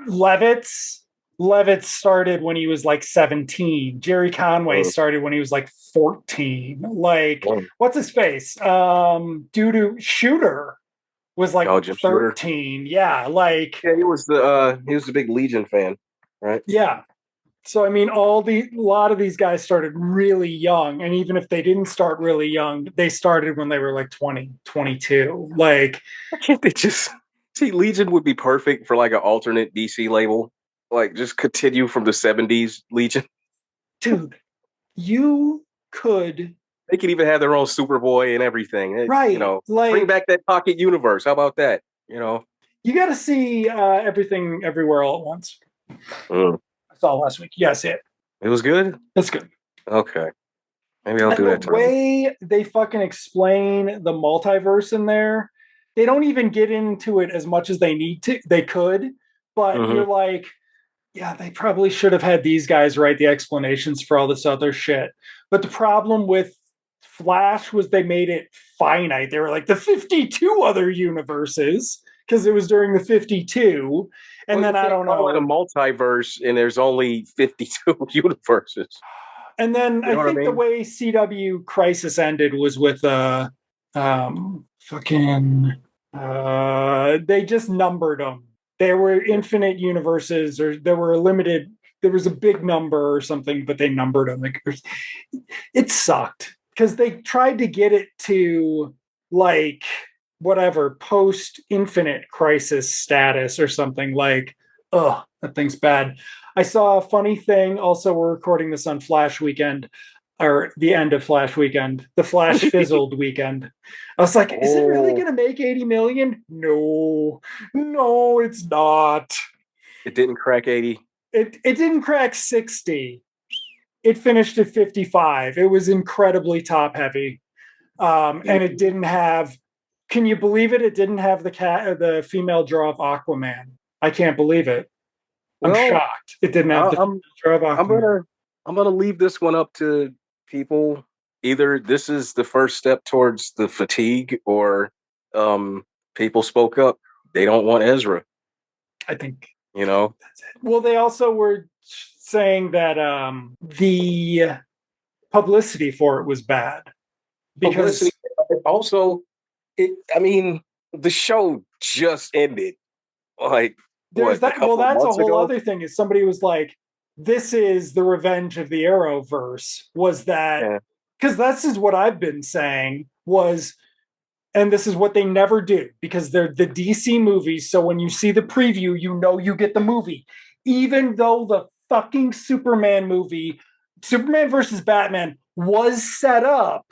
Levitz, Levitz started when he was like 17. Jerry Conway Mm. started when he was like 14. Like, Mm. what's his face? Due to Shooter was like Oh, Jim Shooter. 13. Yeah, like, Yeah, he was a big Legion fan, right? yeah. So I mean, a lot of these guys started really young, and even if they didn't start really young, they started when they were like 20, 22. Like, Why can't they just see Legion would be perfect for like an alternate DC label? Like just continue from the 70s Legion. dude, you could, They could even have their own Superboy and everything. right? Bring Like, back that pocket universe. How about that? You know? you got to see everything everywhere all at once. Mm. I saw last week. Yes, It was good. it's good. Okay, maybe I'll And do the that tonight. way they fucking explain the multiverse in there, they don't even get into it as much as they need to. They could, but Hmm. you're like, yeah, they probably should have had these guys write the explanations for all this other shit. But the problem with Flash was they made it finite. They were like the 52 other universes because it was during the 52. And Well, you then I can't don't call it a know. multiverse, and there's only 52 universes. And then You I know what I think the mean? way CW Crisis ended was with fucking they just numbered them. There were Yeah. infinite universes, or there were a limited. There was a big number or something, but they numbered them. Like, it sucked because they tried to get it to like whatever post infinite crisis status or something. Like, oh, that thing's bad. I saw a funny thing. Also, we're recording this on Flash weekend, or the end of Flash weekend, the Flash fizzled weekend. I was like, is it really Oh, going to make 80 million? No, no, it's not. it didn't crack 80. It didn't crack 60. It finished at 55. It was incredibly top heavy. And it didn't have, can you believe it? It didn't have the female draw of Aquaman. I can't believe it. I'm Well, shocked. It didn't have I, the female I'm draw of I'm Aquaman. gonna I'm gonna leave this one up to people. Either this is the first step towards the fatigue, or um, people spoke up. They don't want Ezra. I think You know, that's it. Well, they also were saying that the publicity for it was bad publicity. because Also, I mean, the show just ended. Like there's what, a that. Well, couple of that's a months whole ago? other thing. Is somebody was like, "This is the revenge of the Arrowverse." Was that Yeah. because this is what I've been saying was, and this is what they never do because they're the DC movies. So when you see the preview, you know you get the movie, even though the fucking Superman movie, Superman versus Batman, was set up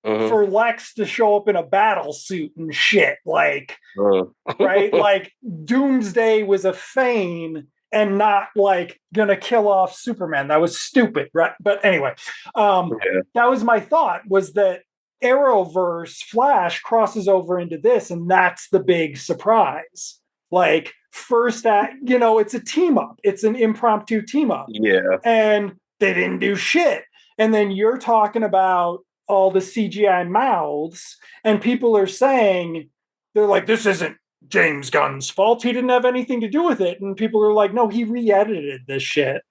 Hmm. for Lex to show up in a battle suit and shit. Like, Uh. right? Like Doomsday was a feign and not like gonna kill off Superman. That was stupid, right? But anyway, Yeah. that was my thought was that Arrowverse Flash crosses over into this, and that's the big surprise. Like first act, it's a team up. It's an impromptu team up. Yeah. And they didn't do shit. And then you're talking about all the CGI mouths, and people are saying they're like, this isn't James Gunn's fault. He didn't have anything to do with it. And people are like, no, he re-edited this shit.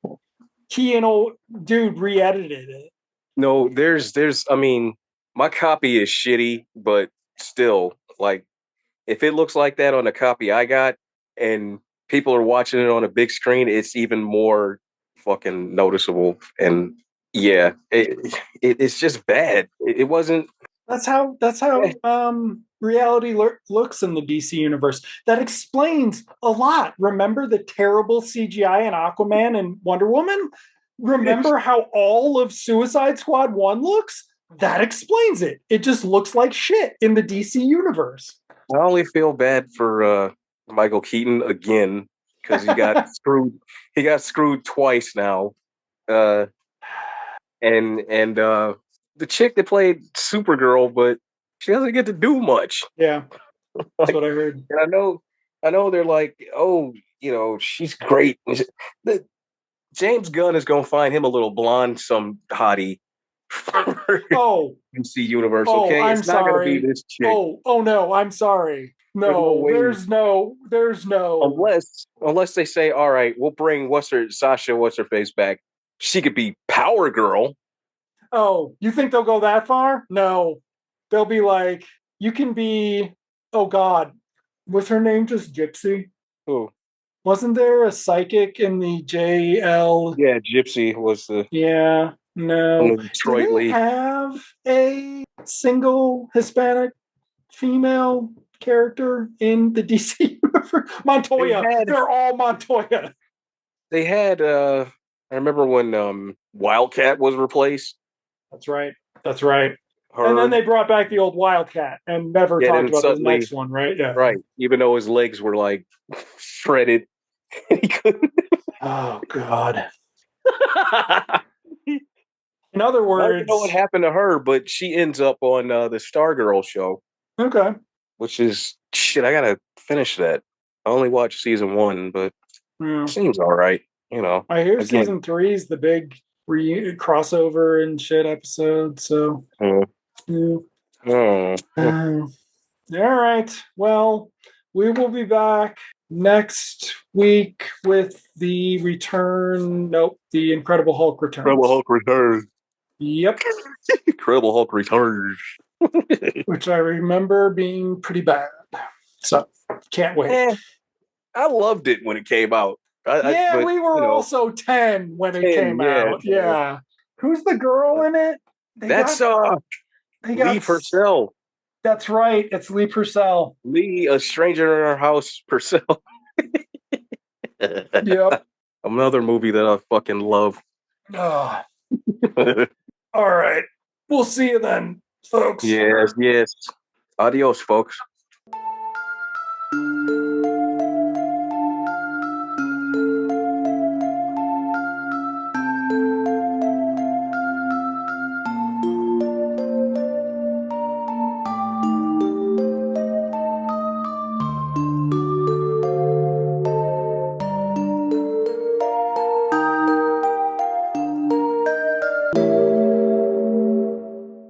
He and old dude re-edited it. No, I mean, my copy is shitty, but still, like, if it looks like that on the copy I got and people are watching it on a big screen, it's even more fucking noticeable. And yeah, it's just bad. It wasn't. That's how reality looks in the DC universe. That explains a lot. Remember the terrible CGI in Aquaman and Wonder Woman? Remember how all of Suicide Squad 1 looks? That explains it. It just looks like shit in the DC universe. I only feel bad for Michael Keaton again because he got screwed. He got screwed twice now. Uh, and the chick that played Supergirl, but she doesn't get to do much. Yeah, that's Like, what I heard. and I know they're like, oh, she's great. James Gunn is gonna find him a little blonde, some hottie for Oh, DC Universe. oh, Okay, I'm it's not gonna be sorry. this chick. Oh no, I'm sorry. There's no No, way. there's no. Unless they say, all right, we'll bring what's her face back. She could be Power Girl. Oh, you think they'll go that far? No. They'll be like, you can be, oh God, was her name just Gypsy? Who? Wasn't there a psychic in the JL? Yeah, Gypsy was the Yeah, no. from the Do Detroit they League. have a single Hispanic female character in the DC universe? Montoya. They're all Montoya. They had I remember when Wildcat was replaced. That's right. That's right. Her, And then they brought back the old Wildcat and never yeah, talked then about the suddenly, next one, right? Yeah. right, even though his legs were like shredded, he couldn't. Oh God. In other I don't words, know what happened to her, but she ends up on the Stargirl show, okay. which is shit. I gotta finish that. I only watched season 1, but Yeah. seems all right. I hear Again, season 3 is the big crossover and shit episode. So, uh, yeah. uh, All right. Well, we will be back next week with the return. Nope, the Incredible Hulk returns. Incredible Hulk returns. Yep. Incredible Hulk returns. Which I remember being pretty bad. So, can't wait. I loved it when it came out. Yeah, we were also 10 when it 10, came out. Yeah. Who's the girl in it? That's Lee Purcell. That's right. It's Lee Purcell. Lee, a stranger in our house, Purcell. Yep. Another movie that I fucking love. Oh. All right. We'll see you then, folks. Yes. Adios, folks.